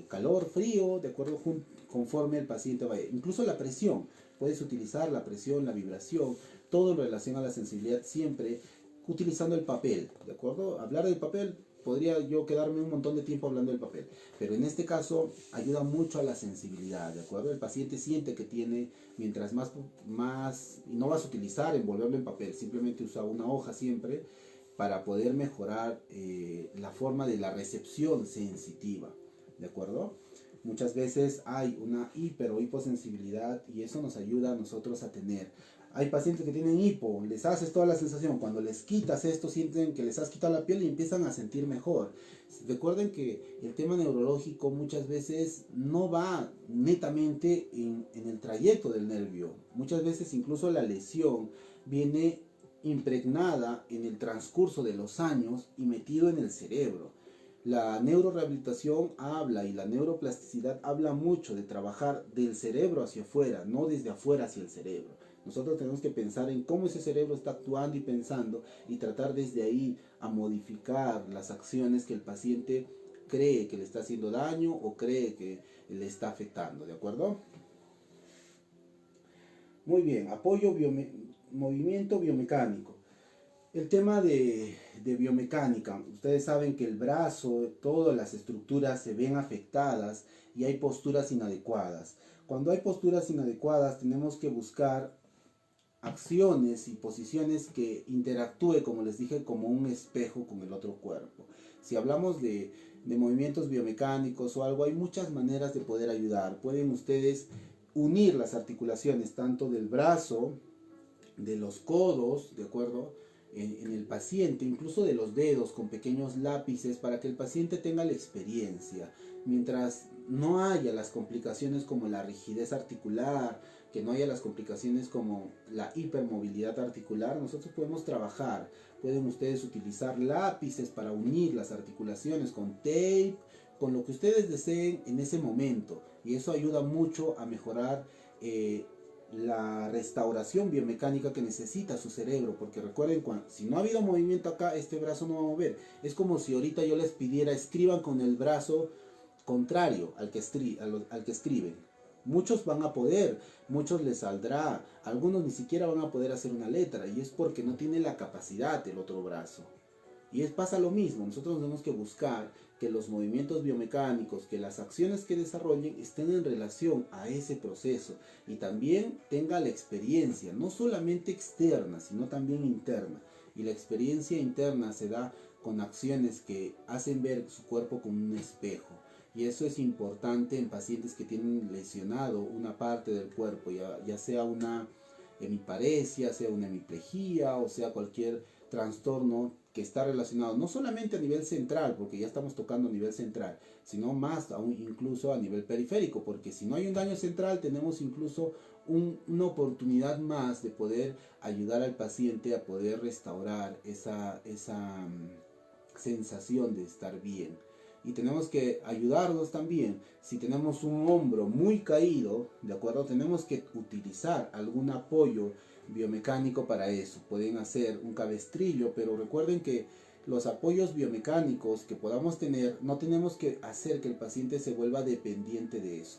calor, frío, de acuerdo, conforme el paciente vaya. Incluso la presión, puedes utilizar la presión, la vibración, todo en relación a la sensibilidad siempre utilizando el papel, ¿de acuerdo? Hablar del papel, podría yo quedarme un montón de tiempo hablando del papel, pero en este caso ayuda mucho a la sensibilidad, ¿de acuerdo? El paciente siente que tiene, mientras y no vas a utilizar envolverlo en papel, simplemente usa una hoja siempre para poder mejorar la forma de la recepción sensitiva, ¿de acuerdo? Muchas veces hay una hiper o hiposensibilidad y eso nos ayuda a nosotros a tener. Hay pacientes que tienen hipo, les haces toda la sensación, cuando les quitas esto sienten que les has quitado la piel y empiezan a sentir mejor. Recuerden que el tema neurológico muchas veces no va netamente en el trayecto del nervio. Muchas veces incluso la lesión viene impregnada en el transcurso de los años y metido en el cerebro. La neurorehabilitación habla y la neuroplasticidad habla mucho de trabajar del cerebro hacia afuera, no desde afuera hacia el cerebro. Nosotros tenemos que pensar en cómo ese cerebro está actuando y pensando y tratar desde ahí a modificar las acciones que el paciente cree que le está haciendo daño o cree que le está afectando, ¿de acuerdo? Muy bien, movimiento biomecánico. El tema de biomecánica, ustedes saben que el brazo, todas las estructuras se ven afectadas y hay posturas inadecuadas. Cuando hay posturas inadecuadas tenemos que buscar acciones y posiciones que interactúe, como les dije, como un espejo con el otro cuerpo. Si hablamos de movimientos biomecánicos o algo, hay muchas maneras de poder ayudar. Pueden ustedes unir las articulaciones tanto del brazo, de los codos, ¿de acuerdo? En el paciente, incluso de los dedos con pequeños lápices para que el paciente tenga la experiencia. Mientras no haya las complicaciones como la rigidez articular, que no haya las complicaciones como la hipermovilidad articular, nosotros podemos trabajar. Pueden ustedes utilizar lápices para unir las articulaciones con tape, con lo que ustedes deseen en ese momento. Y eso ayuda mucho a mejorar la restauración biomecánica que necesita su cerebro, porque recuerden, si no ha habido movimiento acá, este brazo no va a mover. Es como si ahorita yo les pidiera escriban con el brazo contrario al que escriben. Muchos van a poder, muchos les saldrá, algunos ni siquiera van a poder hacer una letra, y es porque no tiene la capacidad del otro brazo. Y pasa lo mismo, nosotros tenemos que buscar que los movimientos biomecánicos, que las acciones que desarrollen estén en relación a ese proceso y también tenga la experiencia, no solamente externa, sino también interna. Y la experiencia interna se da con acciones que hacen ver su cuerpo como un espejo. Y eso es importante en pacientes que tienen lesionado una parte del cuerpo, ya sea una hemiparesia, sea una hemiplegia o sea cualquier trastorno que está relacionado no solamente a nivel central, porque ya estamos tocando a nivel central, sino más aún incluso a nivel periférico, porque si no hay un daño central tenemos incluso una oportunidad más de poder ayudar al paciente a poder restaurar esa sensación de estar bien. Y tenemos que ayudarnos también. Si tenemos un hombro muy caído, ¿de acuerdo? Tenemos que utilizar algún apoyo biomecánico para eso. Pueden hacer un cabestrillo, pero recuerden que los apoyos biomecánicos que podamos tener, no tenemos que hacer que el paciente se vuelva dependiente de eso.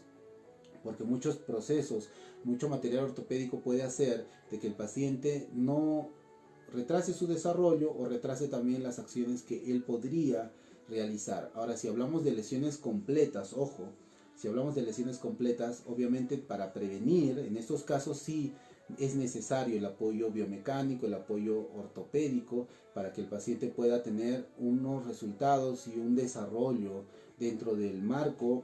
Porque muchos procesos, mucho material ortopédico puede hacer de que el paciente no retrase su desarrollo o retrase también las acciones que él podría realizar. Ahora, si hablamos de lesiones completas, ojo, si hablamos de lesiones completas, obviamente para prevenir, en estos casos sí es necesario el apoyo biomecánico, el apoyo ortopédico, para que el paciente pueda tener unos resultados y un desarrollo dentro del marco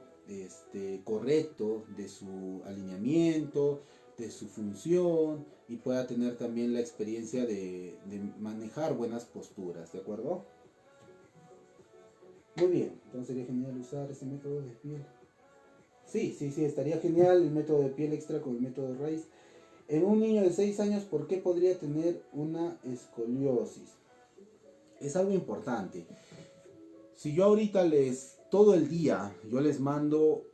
correcto de su alineamiento, de su función, y pueda tener también la experiencia de manejar buenas posturas, ¿de acuerdo? Muy bien, entonces sería genial usar este método de piel. Sí, estaría genial el método de piel extra con el método de raíz. En un niño de 6 años, ¿por qué podría tener una escoliosis? Es algo importante. Si yo ahorita todo el día, yo les mando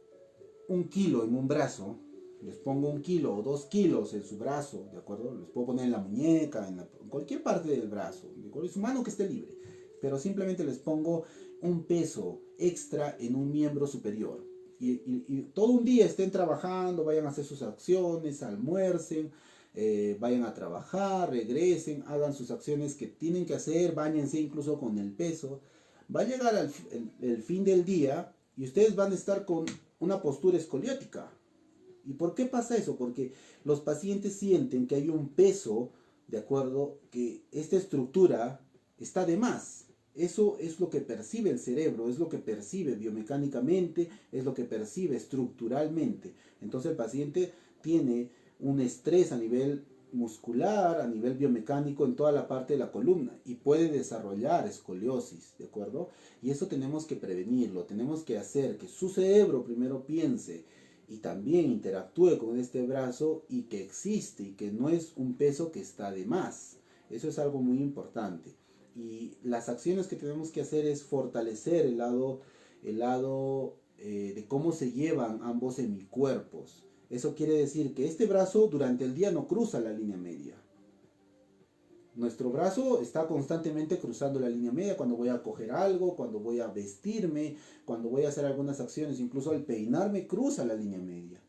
1 kilo en un brazo, les pongo 1 kilo o 2 kilos en su brazo, ¿de acuerdo? Les puedo poner en la muñeca, en cualquier parte del brazo, ¿de acuerdo? Es su mano que esté libre, pero simplemente les pongo un peso extra en un miembro superior. Y todo un día estén trabajando, vayan a hacer sus acciones, almuercen, vayan a trabajar, regresen, hagan sus acciones que tienen que hacer, báñense incluso con el peso. Va a llegar el fin del día y ustedes van a estar con una postura escoliótica. ¿Y por qué pasa eso? Porque los pacientes sienten que hay un peso, de acuerdo, que esta estructura está de más. Eso es lo que percibe el cerebro, es lo que percibe biomecánicamente, es lo que percibe estructuralmente. Entonces el paciente tiene un estrés a nivel muscular, a nivel biomecánico en toda la parte de la columna y puede desarrollar escoliosis, ¿de acuerdo? Y eso tenemos que prevenirlo, tenemos que hacer que su cerebro primero piense y también interactúe con este brazo y que existe y que no es un peso que está de más. Eso es algo muy importante. Y las acciones que tenemos que hacer es fortalecer el lado de cómo se llevan ambos hemicuerpos. Eso quiere decir que este brazo durante el día no cruza la línea media. Nuestro brazo está constantemente cruzando la línea media cuando voy a coger algo, cuando voy a vestirme, cuando voy a hacer algunas acciones, incluso al peinarme cruza la línea media.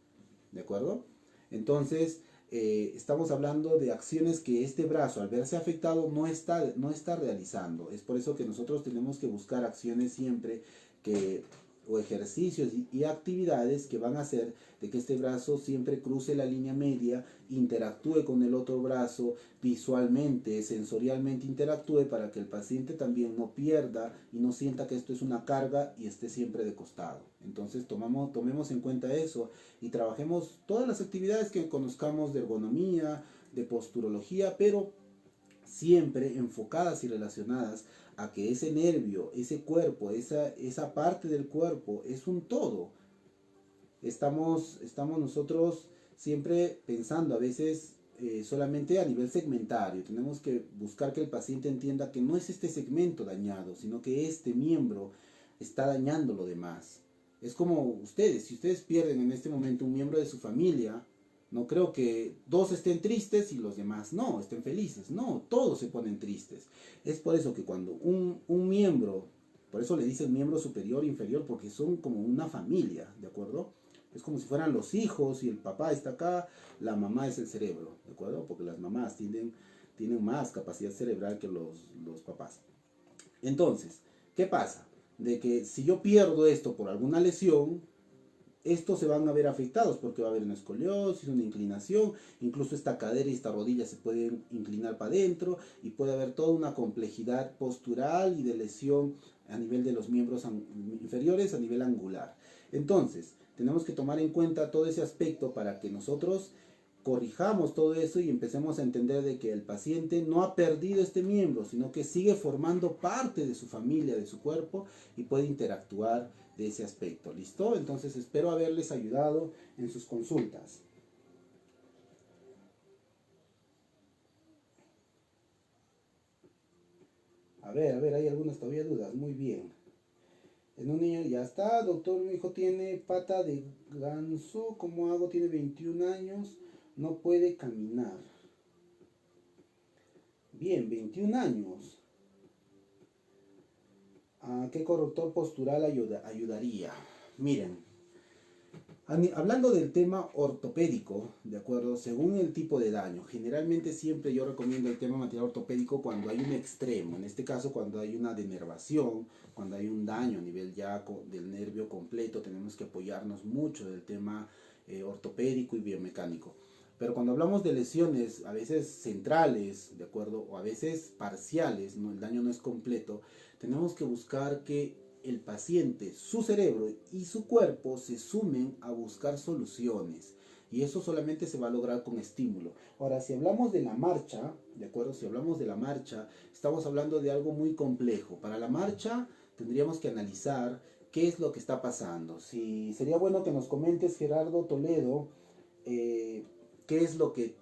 ¿De acuerdo? Entonces, estamos hablando de acciones que este brazo, al verse afectado, no está realizando. Es por eso que nosotros tenemos que buscar acciones siempre o ejercicios y actividades que van a hacer de que este brazo siempre cruce la línea media, interactúe con el otro brazo, visualmente, sensorialmente interactúe para que el paciente también no pierda y no sienta que esto es una carga y esté siempre de costado. Entonces tomemos en cuenta eso y trabajemos todas las actividades que conozcamos de ergonomía, de posturología, pero siempre enfocadas y relacionadas a que ese nervio, ese cuerpo, esa parte del cuerpo es un todo. Estamos nosotros siempre pensando a veces solamente a nivel segmentario. Tenemos que buscar que el paciente entienda que no es este segmento dañado, sino que este miembro está dañando lo demás. Es como ustedes, si ustedes pierden en este momento un miembro de su familia, no creo que dos estén tristes y los demás no, estén felices. No, todos se ponen tristes. Es por eso que cuando un miembro, por eso le dicen miembro superior e inferior, porque son como una familia, ¿de acuerdo? Es como si fueran los hijos y el papá está acá, la mamá es el cerebro, ¿de acuerdo? Porque las mamás tienen más capacidad cerebral que los papás. Entonces, ¿qué pasa? De que si yo pierdo esto por alguna lesión, estos se van a ver afectados porque va a haber una escoliosis, una inclinación, incluso esta cadera y esta rodilla se pueden inclinar para adentro y puede haber toda una complejidad postural y de lesión a nivel de los miembros inferiores, a nivel angular. Entonces, tenemos que tomar en cuenta todo ese aspecto para que nosotros corrijamos todo eso y empecemos a entender de que el paciente no ha perdido este miembro, sino que sigue formando parte de su familia, de su cuerpo y puede interactuar de ese aspecto. ¿Listo? Entonces espero haberles ayudado en sus consultas. A ver, hay algunas todavía dudas. Muy bien. En un niño ya está, doctor, mi hijo tiene pata de ganso, ¿cómo hago? Tiene 21 años, no puede caminar. Bien, 21 años. ¿A qué corrector postural ayudaría? Miren, hablando del tema ortopédico, ¿de acuerdo? Según el tipo de daño, generalmente siempre yo recomiendo el tema material ortopédico cuando hay un extremo, en este caso cuando hay una denervación, cuando hay un daño a nivel ya del nervio completo, tenemos que apoyarnos mucho del tema ortopédico y biomecánico. Pero cuando hablamos de lesiones, a veces centrales, ¿de acuerdo? O a veces parciales, ¿no? El daño no es completo, tenemos que buscar que el paciente, su cerebro y su cuerpo se sumen a buscar soluciones. Y eso solamente se va a lograr con estímulo. Ahora, si hablamos de la marcha, ¿de acuerdo? Si hablamos de la marcha, estamos hablando de algo muy complejo. Para la marcha tendríamos que analizar qué es lo que está pasando. Si sería bueno que nos comentes, Gerardo Toledo, qué es lo que,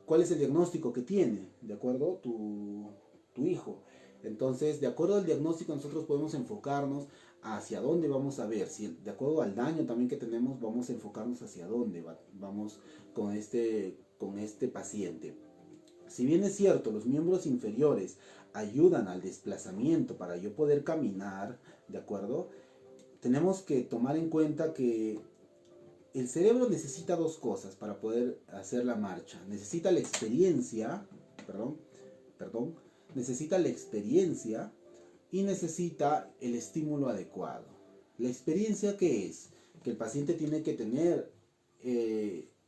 cuál es el diagnóstico que tiene, ¿de acuerdo? Tu hijo. Entonces, de acuerdo al diagnóstico, nosotros podemos enfocarnos hacia dónde vamos a ver. Si de acuerdo al daño también que tenemos, vamos a enfocarnos hacia dónde vamos con este paciente. Si bien es cierto, los miembros inferiores ayudan al desplazamiento para yo poder caminar, ¿de acuerdo? Tenemos que tomar en cuenta que el cerebro necesita dos cosas para poder hacer la marcha. Necesita la experiencia, necesita la experiencia y necesita el estímulo adecuado. La experiencia, ¿qué es? Que el paciente tiene que tener,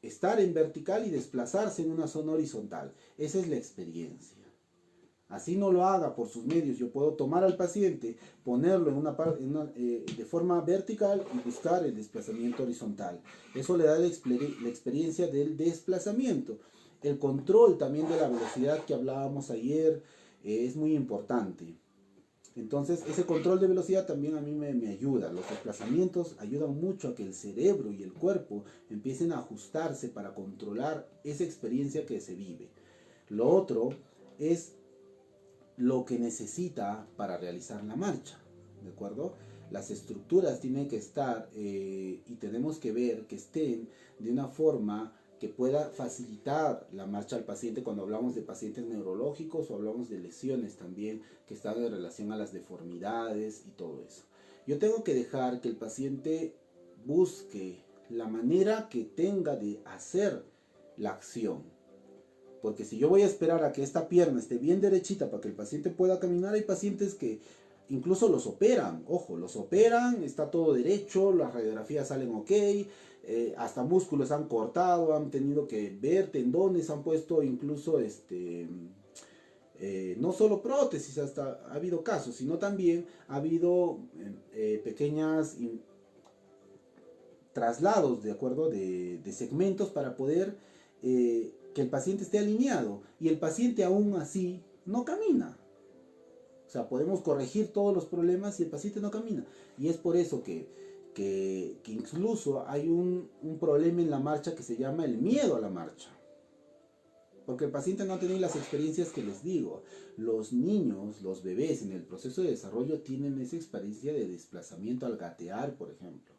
estar en vertical y desplazarse en una zona horizontal. Esa es la experiencia. Así no lo haga por sus medios. Yo puedo tomar al paciente, ponerlo de forma vertical y buscar el desplazamiento horizontal. Eso le da la experiencia del desplazamiento. El control también de la velocidad que hablábamos ayer es muy importante. Entonces, ese control de velocidad también a mí me ayuda. Los desplazamientos ayudan mucho a que el cerebro y el cuerpo empiecen a ajustarse para controlar esa experiencia que se vive. Lo otro es lo que necesita para realizar la marcha, ¿de acuerdo? Las estructuras tienen que estar y tenemos que ver que estén de una forma que pueda facilitar la marcha al paciente cuando hablamos de pacientes neurológicos o hablamos de lesiones también que están en relación a las deformidades y todo eso. Yo tengo que dejar que el paciente busque la manera que tenga de hacer la acción. Porque si yo voy a esperar a que esta pierna esté bien derechita para que el paciente pueda caminar, hay pacientes que incluso los operan, ojo, los operan, está todo derecho, las radiografías salen ok, hasta músculos han cortado, han tenido que ver tendones, han puesto incluso no solo prótesis, hasta ha habido casos, sino también ha habido pequeñas traslados, de acuerdo, de segmentos para poder que el paciente esté alineado, y el paciente aún así no camina. O sea, podemos corregir todos los problemas y el paciente no camina. Y es por eso que incluso hay un problema en la marcha que se llama el miedo a la marcha. Porque el paciente no ha tenido las experiencias que les digo. Los niños, los bebés en el proceso de desarrollo tienen esa experiencia de desplazamiento al gatear, por ejemplo.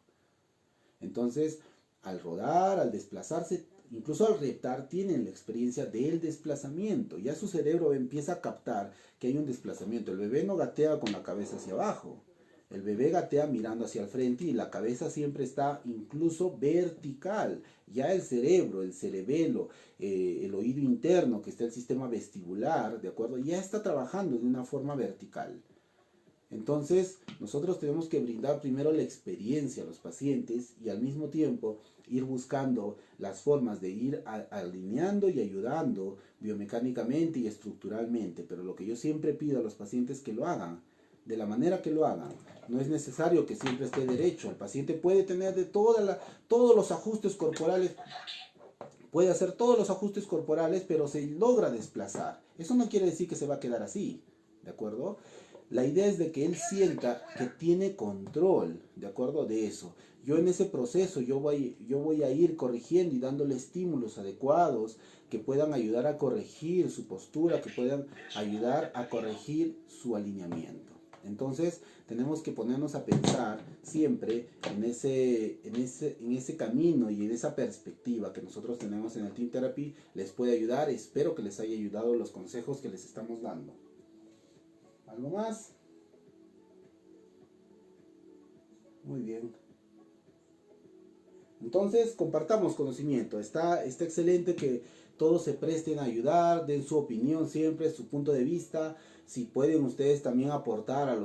Entonces, al rodar, al desplazarse, incluso al reptar, tienen la experiencia del desplazamiento. Ya su cerebro empieza a captar que hay un desplazamiento. El bebé no gatea con la cabeza hacia abajo. El bebé gatea mirando hacia el frente y la cabeza siempre está incluso vertical. Ya el cerebro, el cerebelo, el oído interno, que está el sistema vestibular, ¿de acuerdo? Ya está trabajando de una forma vertical. Entonces, nosotros tenemos que brindar primero la experiencia a los pacientes y al mismo tiempo ir buscando las formas de ir alineando y ayudando biomecánicamente y estructuralmente. Pero lo que yo siempre pido a los pacientes es que lo hagan de la manera que lo hagan. No es necesario que siempre esté derecho. El paciente puede tener todos los ajustes corporales, puede hacer todos los ajustes corporales, pero se logra desplazar. Eso no quiere decir que se va a quedar así, ¿de acuerdo? La idea es de que él sienta que tiene control, ¿de acuerdo? De eso. Yo en ese proceso, yo voy a ir corrigiendo y dándole estímulos adecuados que puedan ayudar a corregir su postura, que puedan ayudar a corregir su alineamiento. Entonces tenemos que ponernos a pensar siempre en ese camino y en esa perspectiva que nosotros tenemos en el Team Therapy. Les puede ayudar. Espero que les haya ayudado los consejos que les estamos dando. ¿Algo más? Muy bien. Entonces, compartamos conocimiento. Está excelente que todos se presten a ayudar, den su opinión siempre, su punto de vista. Si pueden ustedes también aportar a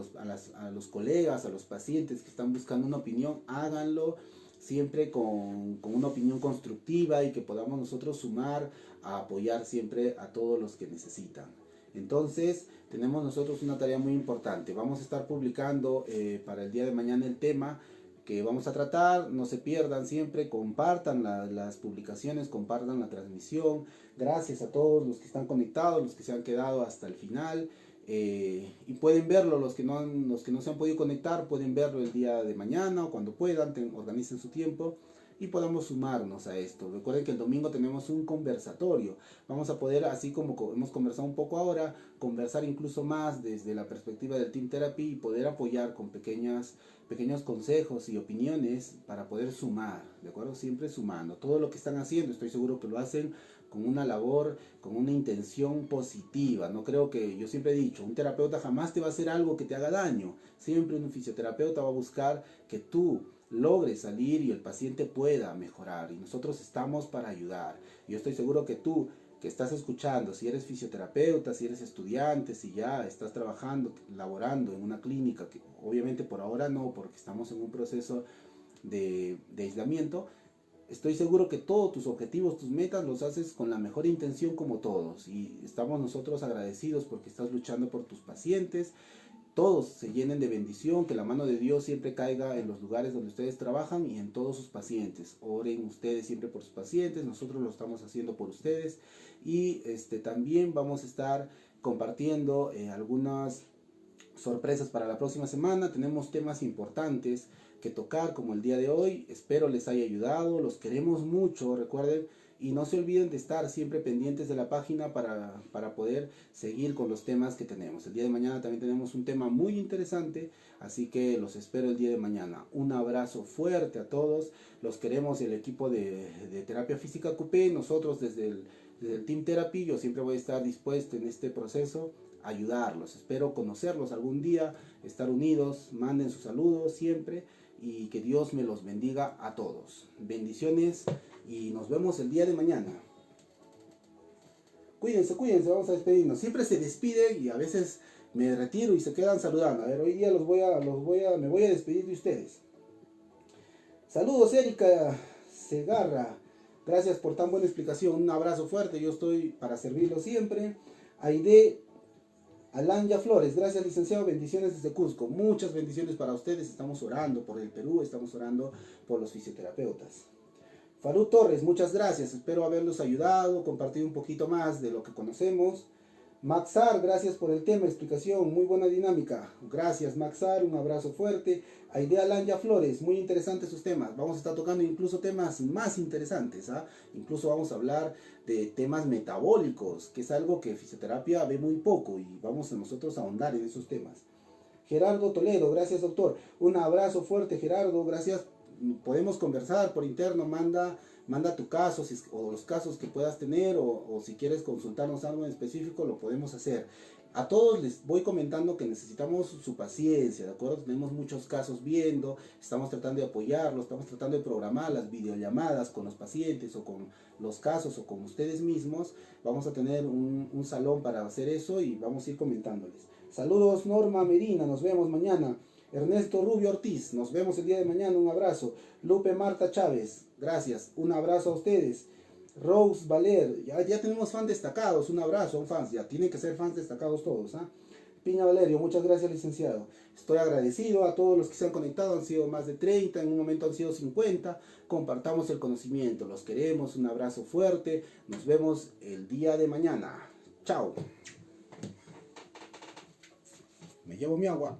los colegas, a los pacientes que están buscando una opinión, háganlo siempre con una opinión constructiva y que podamos nosotros sumar a apoyar siempre a todos los que necesitan. Entonces, tenemos nosotros una tarea muy importante. Vamos a estar publicando para el día de mañana el tema que vamos a tratar. No se pierdan siempre, compartan las publicaciones, compartan la transmisión. Gracias a todos los que están conectados, los que se han quedado hasta el final. Y pueden verlo, los que no se han podido conectar, pueden verlo el día de mañana o cuando puedan, organicen su tiempo y podamos sumarnos a esto. Recuerden que el domingo tenemos un conversatorio. Vamos a poder, así como hemos conversado un poco ahora, conversar incluso más desde la perspectiva del Team Therapy y poder apoyar con pequeños consejos y opiniones para poder sumar, ¿de acuerdo? Siempre sumando. Todo lo que están haciendo, estoy seguro que lo hacen con una labor, con una intención positiva. No creo que, yo siempre he dicho, un terapeuta jamás te va a hacer algo que te haga daño. Siempre un fisioterapeuta va a buscar que tú logres salir y el paciente pueda mejorar. Y nosotros estamos para ayudar. Yo estoy seguro que tú, que estás escuchando, si eres fisioterapeuta, si eres estudiante, si ya estás trabajando, laborando en una clínica, que obviamente por ahora no, porque estamos en un proceso de aislamiento, estoy seguro que todos tus objetivos, tus metas los haces con la mejor intención como todos. Y estamos nosotros agradecidos porque estás luchando por tus pacientes. Todos se llenen de bendición, que la mano de Dios siempre caiga en los lugares donde ustedes trabajan y en todos sus pacientes. Oren ustedes siempre por sus pacientes, nosotros lo estamos haciendo por ustedes. Y también vamos a estar compartiendo algunas sorpresas para la próxima semana. Tenemos temas importantes que tocar como el día de hoy. Espero les haya ayudado, los queremos mucho, recuerden. Y no se olviden de estar siempre pendientes de la página para poder seguir con los temas que tenemos. El día de mañana también tenemos un tema muy interesante, así que los espero el día de mañana. Un abrazo fuerte a todos. Los queremos, el equipo de Terapia Física QP. Nosotros desde el Team Therapy, yo siempre voy a estar dispuesto en este proceso a ayudarlos. Espero conocerlos algún día, estar unidos. Manden sus saludos siempre y que Dios me los bendiga a todos. Bendiciones. Y nos vemos el día de mañana. Cuídense, vamos a despedirnos. Siempre se despide y a veces me retiro y se quedan saludando. A ver, hoy día me voy a despedir de ustedes. Saludos, Erika Segarra. Gracias por tan buena explicación. Un abrazo fuerte. Yo estoy para servirlo siempre. Aide Alanya Flores. Gracias, licenciado. Bendiciones desde Cusco. Muchas bendiciones para ustedes. Estamos orando por el Perú. Estamos orando por los fisioterapeutas. Farú Torres, muchas gracias, espero haberlos ayudado, compartido un poquito más de lo que conocemos. Maxar, gracias por el tema, explicación, muy buena dinámica. Gracias Maxar, un abrazo fuerte. Aidea Lanya Flores, muy interesantes sus temas. Vamos a estar tocando incluso temas más interesantes. Incluso vamos a hablar de temas metabólicos, que es algo que fisioterapia ve muy poco y vamos nosotros a ahondar en esos temas. Gerardo Toledo, gracias doctor. Un abrazo fuerte Gerardo, gracias. Podemos conversar por interno, manda tu caso o los casos que puedas tener o si quieres consultarnos algo en específico lo podemos hacer. A todos les voy comentando que necesitamos su paciencia, ¿de acuerdo? Tenemos muchos casos viendo, estamos tratando de apoyarlos, estamos tratando de programar las videollamadas con los pacientes o con los casos o con ustedes mismos. Vamos a tener un salón para hacer eso y vamos a ir comentándoles. Saludos Norma Medina, nos vemos mañana. Ernesto Rubio Ortiz, nos vemos el día de mañana, un abrazo. Lupe Marta Chávez, gracias, un abrazo a ustedes. Rose Valer, ya tenemos fans destacados, un abrazo, fans, ya tienen que ser fans destacados todos. Piña Valerio, muchas gracias licenciado. Estoy agradecido a todos los que se han conectado, han sido más de 30, en un momento han sido 50. Compartamos el conocimiento, los queremos, un abrazo fuerte. Nos vemos el día de mañana. Chao. Me llevo mi agua.